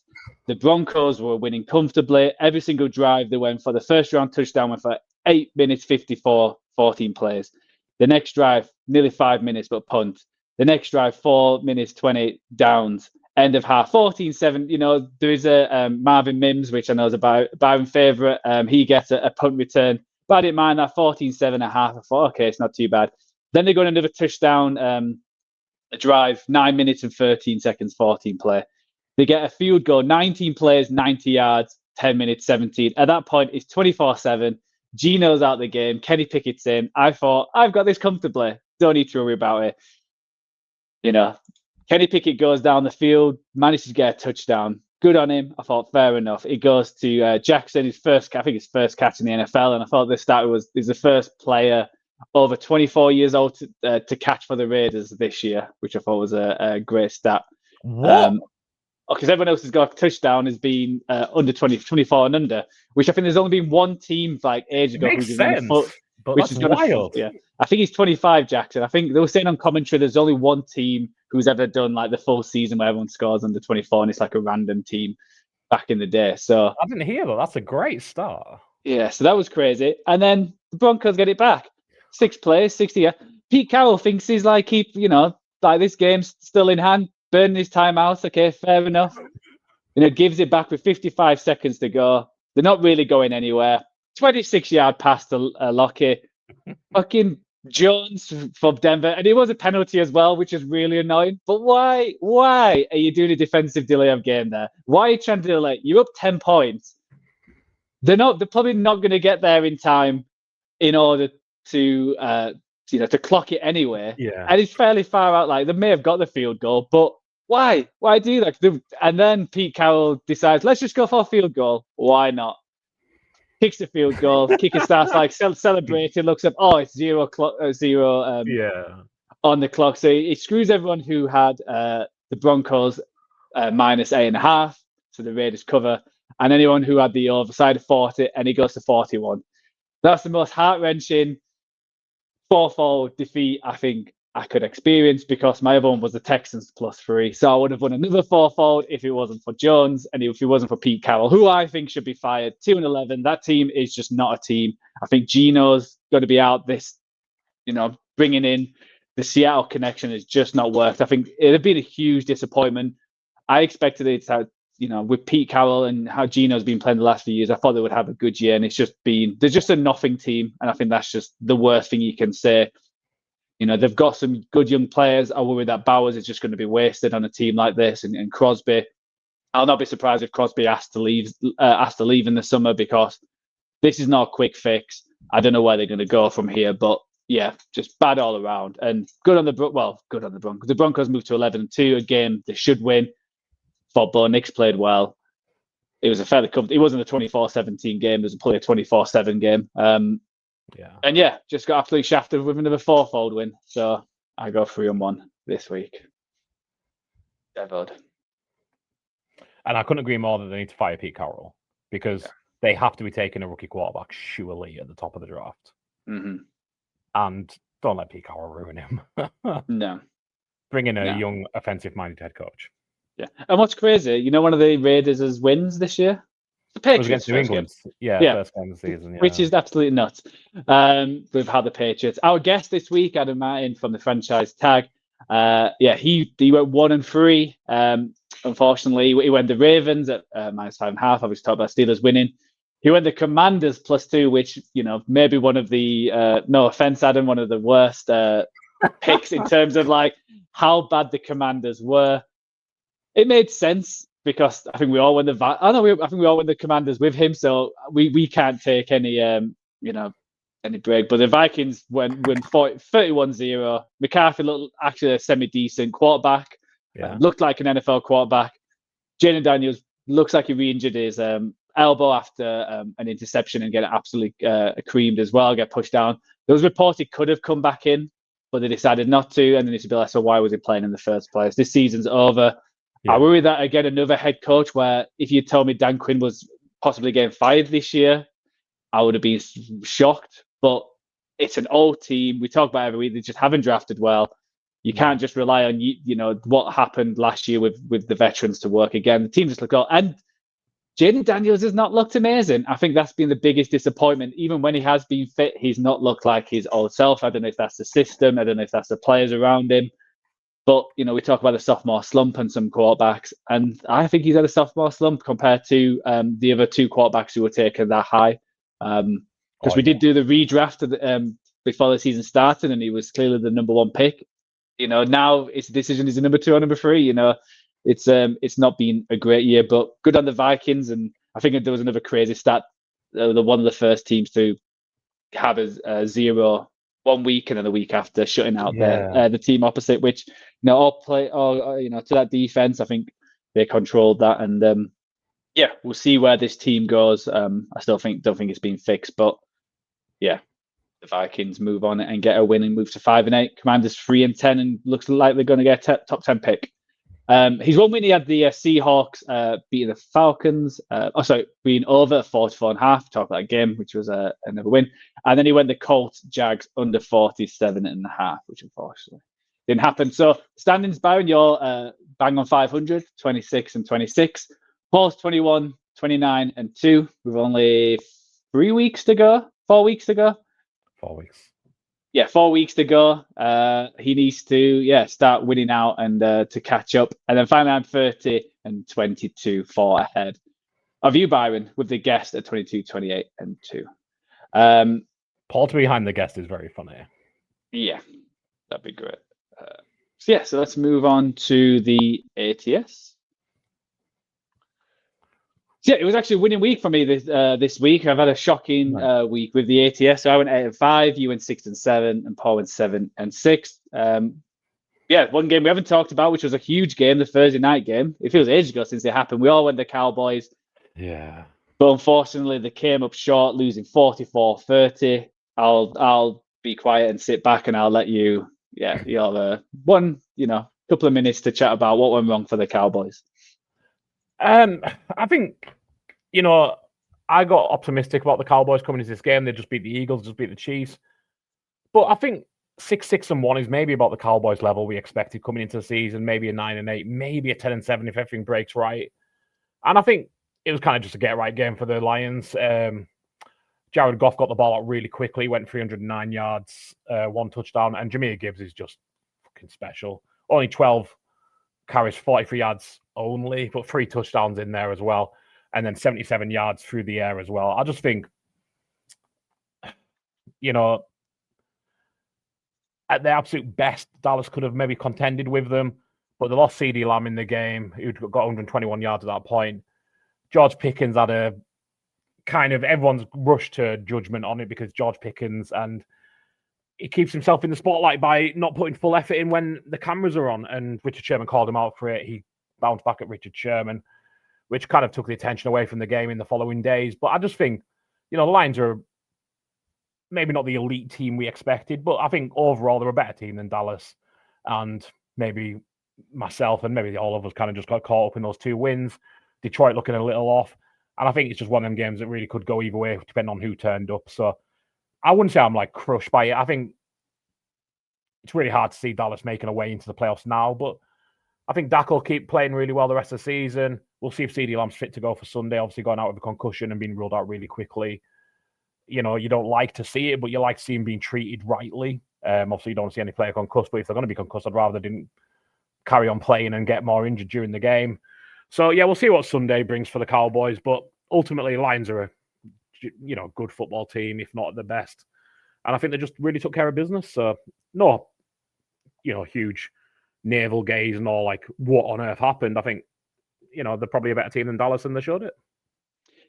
The Broncos were winning comfortably. Every single drive they went for. The first round touchdown went for 8 minutes 54, 14 plays. The next drive, nearly 5 minutes, but punt. The next drive, 4 minutes 20 downs. End of half, 14-7. There is a Marvin Mims, which I know is a Byron favourite. He gets a punt return. But I didn't mind that, 14-7 a half. I thought, okay, it's not too bad. Then they go on another touchdown a drive, 9 minutes and 13 seconds, 14 play. They get a field goal, 19 plays, 90 yards, 10 minutes, 17. At that point, it's 24-7. Geno's out the game. Kenny Pickett's in. I thought, I've got this comfortably. Don't need to worry about it. Kenny Pickett goes down the field, manages to get a touchdown. Good on him. I thought, fair enough. It goes to Jackson, his first catch in the NFL. And I thought this is the first player over 24 years old to catch for the Raiders this year, which I thought was a great stat. What? Because everyone else has got a touchdown has been under 24 and under, which I think there's only been one team age ago who's done a full, but which that's is wild. Yeah, I think he's 25, Jackson. I think they were saying on commentary there's only one team who's ever done the full season where everyone scores under 24, and it's a random team back in the day. So I didn't hear that. That's a great start. Yeah, so that was crazy. And then the Broncos get it back. 6 plays, 60. Pete Carroll thinks he's this game's still in hand, burning his timeouts. Okay, fair enough. Gives it back with 55 seconds to go. They're not really going anywhere. 26-yard pass to Lockett. Fucking Jones from Denver. And it was a penalty as well, which is really annoying. But why are you doing a defensive delay of game there? Why are you trying to delay? You're up 10 points. They're probably not going to get there in time in order to clock it anyway. Yeah. And it's fairly far out. They may have got the field goal, but why? Why do that? And then Pete Carroll decides, let's just go for a field goal. Why not? Kicks the field goal. Kicker starts celebrating. Looks up. Oh, it's zero on the clock. So it screws everyone who had the Broncos minus 8.5. So the Raiders cover, and anyone who had the over side of 40, and it goes to 41. That's the most heart-wrenching 4-4 defeat I think I could experience, because my other one was the Texans +3. So I would have won another 4-4 if it wasn't for Jones and if it wasn't for Pete Carroll, who I think should be fired. 2-11. That team is just not a team. I think Geno's going to be out. Bringing in the Seattle connection has just not worked. I think it had been a huge disappointment. I expected it to, with Pete Carroll and how Geno's been playing the last few years, I thought they would have a good year, and they're just a nothing team. And I think that's just the worst thing you can say. They've got some good young players. I worry that Bowers is just going to be wasted on a team like this, and Crosby. I'll not be surprised if Crosby has to leave in the summer, because this is not a quick fix. I don't know where they're going to go from here, but yeah, just bad all around. And good on the Broncos. The Broncos moved to 11-2, a game they should win. Thought Bo Nix played well. It was a fairly comfortable. It wasn't a 24-17 game. It was probably a 24-7 game. And yeah, just got absolutely shafted with another 4-fold win. So I go 3-1 this week. Devoed. And I couldn't agree more that they need to fire Pete Carroll, because they have to be taking a rookie quarterback surely at the top of the draft. Mm-hmm. And don't let Pete Carroll ruin him. No. Bring in a young, offensive-minded head coach. Yeah. And what's crazy, one of the Raiders' wins this year? The Patriots against New England. First game of the season. Yeah. Which is absolutely nuts. We've had the Patriots. Our guest this week, Adam Martin from the franchise tag. He went 1-3. Unfortunately, he went the Ravens at -5.5. Obviously, talked about Steelers winning. He went the Commanders +2, which, maybe one of the, no offense, Adam, one of the worst picks in terms of like how bad the Commanders were. It made sense because I think we all went I think we all went the Commanders with him, so we can't take any any break. But the Vikings win 31-0. McCarthy looked actually a semi-decent quarterback. Looked like an NFL quarterback. Jaden Daniels looks like he re-injured his elbow after an interception and get absolutely creamed as well, get pushed down. There was reports he could have come back in, but they decided not to. And then it's a bit like, so why was he playing in the first place? This season's over. Yeah. I worry that, again, another head coach where if you told me Dan Quinn was possibly getting fired this year, I would have been shocked. But it's an old team. We talk about every week. They just haven't drafted well. You can't just rely on what happened last year with the veterans to work again. The team just looked old. And Jaden Daniels has not looked amazing. I think that's been the biggest disappointment. Even when he has been fit, he's not looked like his old self. I don't know if that's the system. I don't know if that's the players around him. But, we talk about the sophomore slump and some quarterbacks. And I think he's had a sophomore slump compared to the other two quarterbacks who were taken that high. Because we did do the redraft before the season started, and he was clearly the number one pick. Now it's a decision is a number 2 or number 3. It's not been a great year, but good on the Vikings. And I think there was another crazy stat. They're one of the first teams to have a 0 1 week and then the week after shutting out the team opposite, which all to that defense. I think they controlled that, and we'll see where this team goes. I still don't think it's been fixed, but the Vikings move on and get a win and move to 5-8. Commanders 3-10 and looks like they're going to get a top 10 pick. He's one win. He had the Seahawks beating the Falcons. Being over 44.5. Talk about that game, which was another win. And then he went the Colts Jags under 47.5, which unfortunately didn't happen. So standings, Byron, you're bang on 500, 26-26. Paul's 21, 29-2 with only 3 weeks to go. 4 weeks to go. 4 weeks. Yeah, 4 weeks to go. He needs to start winning out and to catch up. And then finally, I'm 30 and 22-4 ahead of you, Byron, with the guest at 22, 28-2. Paul to behind the guest is very funny. Yeah, that'd be great. So let's move on to the ATS. Yeah, it was actually a winning week for me this week. I've had a shocking week with the ATS. So I went 8-5, you went 6-7, and Paul went 7-6. One game we haven't talked about, which was a huge game, the Thursday night game. It feels ages ago since it happened. We all went the Cowboys. Yeah. But unfortunately, they came up short, losing 44-30. I'll be quiet and sit back, and I'll let you. Yeah, you'll have couple of minutes to chat about what went wrong for the Cowboys. I think, I got optimistic about the Cowboys coming into this game. They just beat the Eagles, just beat the Chiefs. But I think 6-1 is maybe about the Cowboys level we expected coming into the season. Maybe a 9-8, maybe a 10-7 if everything breaks right. And I think it was kind of just a get-right game for the Lions. Jared Goff got the ball out really quickly, went 309 yards, 1 touchdown. And Jahmyr Gibbs is just fucking special. Only 12 carries, 43 yards only, but 3 touchdowns in there as well. And then 77 yards through the air as well. I just think, at their absolute best, Dallas could have maybe contended with them, but they lost CD Lamb in the game, who'd got 121 yards at that point. George Pickens had a kind of, everyone's rushed to judgment on it because George Pickens, and he keeps himself in the spotlight by not putting full effort in when the cameras are on, and Richard Sherman called him out for it. He bounced back at Richard Sherman, which kind of took the attention away from the game in the following days. But I just think, the Lions are maybe not the elite team we expected, but I think overall they're a better team than Dallas. And maybe myself and maybe all of us kind of just got caught up in those 2 wins. Detroit looking a little off. And I think it's just one of them games that really could go either way, depending on who turned up. So I wouldn't say I'm crushed by it. I think it's really hard to see Dallas making a way into the playoffs now, but I think Dak will keep playing really well the rest of the season. We'll see if CD Lamb's fit to go for Sunday, obviously going out with a concussion and being ruled out really quickly. You don't like to see it, but you like to see him being treated rightly. Obviously, you don't see any player concussed, but if they're going to be concussed, I'd rather they didn't carry on playing and get more injured during the game. So, yeah, we'll see what Sunday brings for the Cowboys, but ultimately, Lions are a good football team, if not the best. And I think they just really took care of business. So, no, huge navel gaze and all what on earth happened. I think, they're probably a better team than Dallas and they showed it.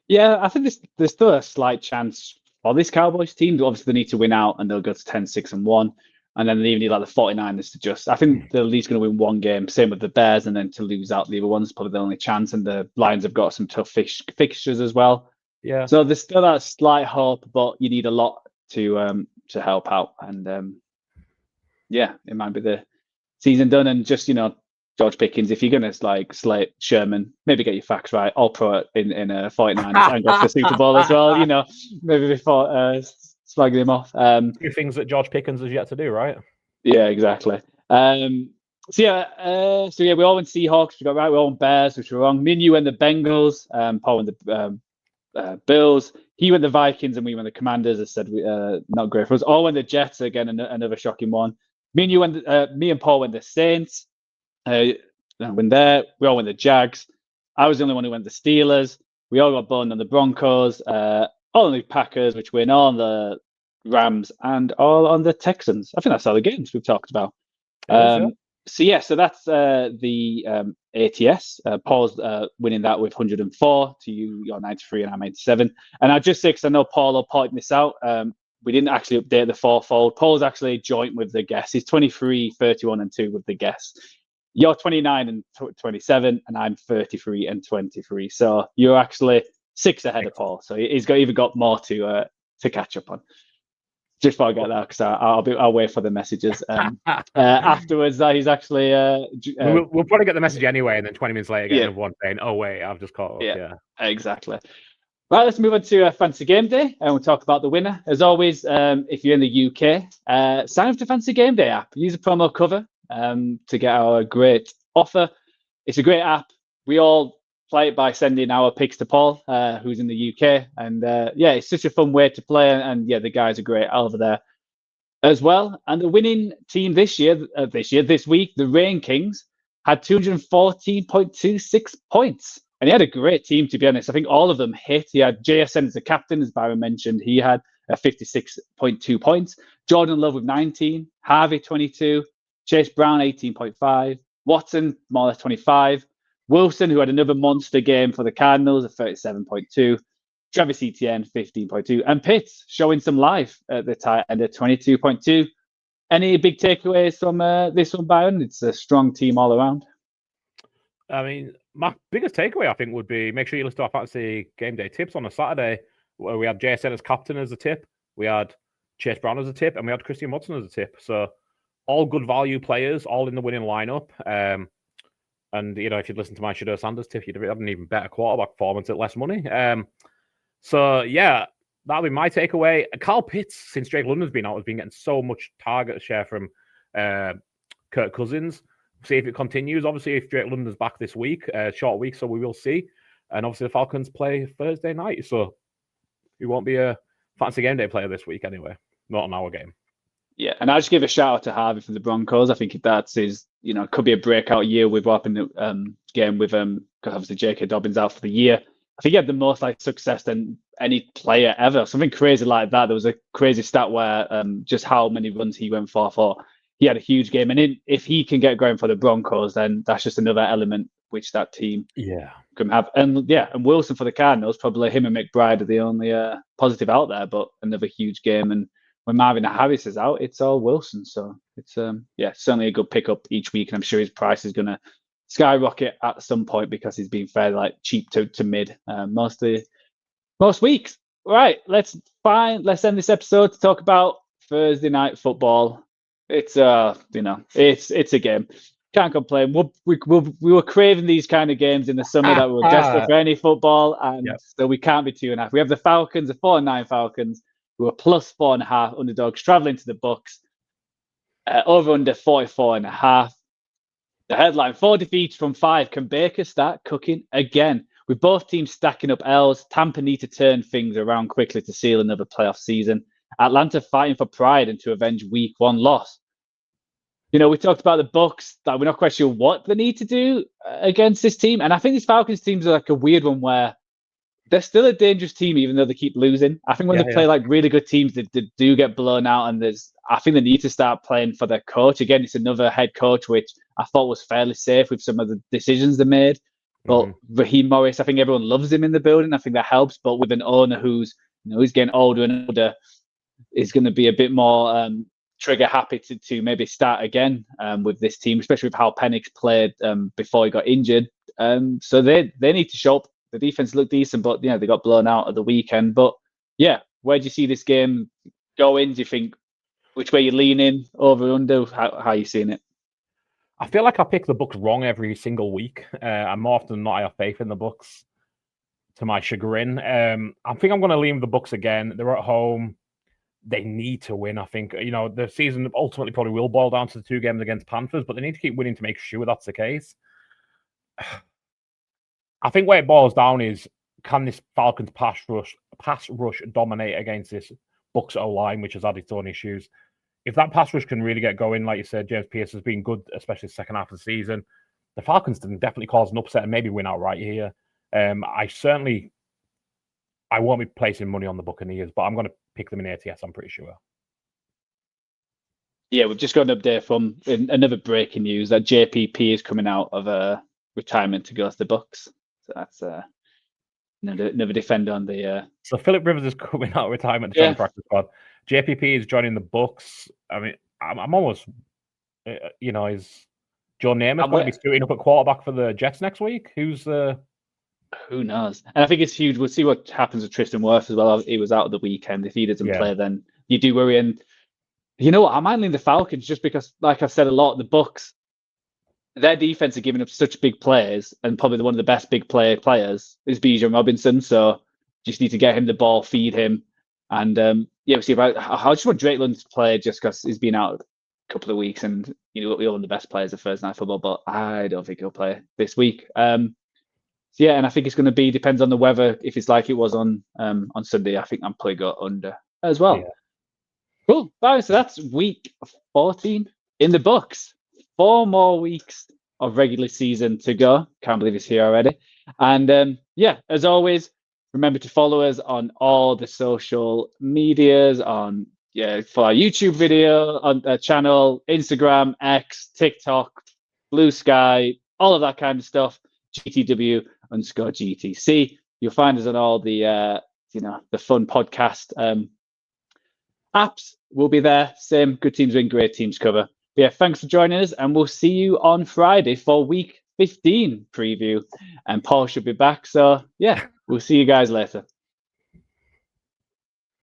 Yeah, I think there's still a slight chance for this Cowboys team. Obviously, they need to win out and they'll go to 10-6-1. And then they even need the 49ers to just. I think they're at least going to win one game, same with the Bears, and then to lose out the other one's probably the only chance. And the Lions have got some tough fixtures as well. Yeah. So there's still that slight hope, but you need a lot to help out. And it might be the season done. And just George Pickens, if you're going to slate Sherman, maybe get your facts right. All pro in 49ers and go to the Super Bowl as well. Maybe before slagging him off. 2 things that George Pickens has yet to do, right? Yeah, exactly. We all went Seahawks, we got right. We all went Bears, which were wrong. Me and you went the Bengals. Paul went the Bills. He went the Vikings, and we went the Commanders. I said not great for us. All went the Jets again. Another shocking one. Me and Paul went the Saints. Went there. We all went the Jags. I was the only one who went the Steelers. We all got boned on the Broncos. All on the Packers, which win. All on the Rams, and all on the Texans. I think that's all the games we've talked about. So that's the ATS. Paul's winning that with 104 to you. You're 93 and I'm 87. And I just say, because I know Paul will point this out, we didn't actually update the fourfold. Paul's actually joint with the guests. He's 23, 31 and 2 with the guests. You're 29 and 27, and I'm 33 and 23. So you're actually 6 ahead of Paul. So he's got more to catch up on. Just before I get that, because I'll wait for the messages afterwards. That he's actually we'll probably get the message anyway, and then 20 minutes later, get one saying, "Oh wait, I've just caught up." Yeah, exactly. Right, let's move on to Fantasy Game Day, and we'll talk about the winner. As always, if you're in the UK, sign up to Fantasy Game Day app. Use the promo cover to get our great offer. It's a great app. We all play it by sending our picks to Paul, who's in the UK. And it's such a fun way to play. And the guys are great over there as well. And the winning team this week, the Rain Kings, had 214.26 points. And he had a great team, to be honest. I think all of them hit. He had JSN as the captain, as Byron mentioned. He had 56.2 points. Jordan Love with 19. Harvey, 22. Chase Brown, 18.5. Watson, more or less 25. Wilson, who had another monster game for the Cardinals, at 37.2. Travis Etienne, 15.2. And Pitts showing some life at the tight end at 22.2. Any big takeaways from this one, Byron? It's a strong team all around. I mean, my biggest takeaway, I think, would be make sure you listen to our Fantasy Game Day tips on a Saturday, where we had JSN as captain as a tip, we had Chase Brown as a tip, and we had Christian Watson as a tip. So all good value players, all in the winning lineup. And, if you'd listen to my Shedeur Sanders tip, you'd have an even better quarterback performance at less money. That'll be my takeaway. Carl Pitts, since Drake London's been out, has been getting so much target share from Kirk Cousins. See if it continues. Obviously, if Drake London's back this week, short week, so we will see. And obviously, the Falcons play Thursday night, so he won't be a Fantasy Game Day player this week anyway. Not on our game. Yeah, and I'll just give a shout out to Harvey for the Broncos. I think that's his, could be a breakout year with what happened game with, because obviously J.K. Dobbins out for the year. I think he had the most like success than any player ever. Something crazy like that. There was a crazy stat where just how many runs he went for. He had a huge game, and if he can get going for the Broncos, then that's just another element which that team can have. And Wilson for the Cardinals, probably him and McBride are the only positive out there, but another huge game. And when Marvin Harris is out, it's all Wilson. So it's certainly a good pickup each week, and I'm sure his price is going to skyrocket at some point because he's been fairly like cheap to mid most weeks. Right, let's end this episode to talk about Thursday night football. It's it's a game. Can't complain. We were craving these kind of games in the summer that we were desperate for any football, and so we can't be 2.5. We have the Falcons, the 4-9 Falcons, who are plus 4.5 underdogs traveling to the Bucks. Over under 44.5. The headline: 4 defeats from 5. Can Baker start cooking again? With both teams stacking up L's, Tampa need to turn things around quickly to seal another playoff season. Atlanta fighting for pride and to avenge Week 1 loss. We talked about the Bucks, that we're not quite sure what they need to do against this team. And I think these Falcons teams are like a weird one where they're still a dangerous team, even though they keep losing. I think when they play like really good teams, they do get blown out. And I think they need to start playing for their coach. Again, it's another head coach, which I thought was fairly safe with some of the decisions they made. But Raheem Morris, I think everyone loves him in the building. I think that helps. But with an owner who's getting older and older, is going to be a bit more trigger happy to maybe start again with this team, especially with how Penix played before he got injured. So they need to show up. The defense looked decent, but they got blown out at the weekend. But where do you see this game going? Do you think which way you lean in, over, under? How are you seeing it? I feel like I pick the Bucks wrong every single week. And more often than not, I have faith in the Bucks, to my chagrin. I think I'm going to lean with the Bucks again. They're at home. They need to win. I think the season ultimately probably will boil down to the 2 games against Panthers, but they need to keep winning to make sure that's the case. I think where it boils down is, can this Falcons pass rush dominate against this Bucks O-line, which has had its own issues? If that pass rush can really get going, like you said, James Pierce has been good, especially the second half of the season. The Falcons can definitely cause an upset and maybe win outright here. I won't be placing money on the Buccaneers, but I'm going to pick them in ATS, I'm pretty sure. Yeah, we've just got an update from another breaking news that JPP is coming out of retirement to go to the Bucks. So that's another defender on the. So Philip Rivers is coming out of retirement to join the practice squad. JPP is joining the Bucks. I mean, I'm almost, is Joe Namath going to be suiting up at quarterback for the Jets next week? Who knows? And I think it's huge. We'll see what happens with Tristan Wirfs as well. He was out of the weekend. If he doesn't play, then you do worry. And you know what? I might lean the Falcons just because, like I've said a lot, the Bucks, their defense are giving up such big plays, and probably one of the best big players is Bijan Robinson. So just need to get him the ball, feed him, and we'll see. I just want Drake London to play just because he's been out a couple of weeks, and we're one of the best players of Thursday Night Football, but I don't think he'll play this week. And I think it's going to be depends on the weather. If it's like it was on Sunday, I think I'm probably go under as well. Yeah. Cool. Right, so that's week 14 in the books. 4 more weeks of regular season to go. Can't believe it's here already. And as always, remember to follow us on all the social medias, for our YouTube video, on the channel, Instagram, X, TikTok, Blue Sky, all of that kind of stuff. GTW_GTC. You'll find us on all the the fun podcast apps. We'll be there. Same good teams win, great teams cover. But thanks for joining us, and we'll see you on Friday for week 15 preview. And Paul should be back. So we'll see you guys later.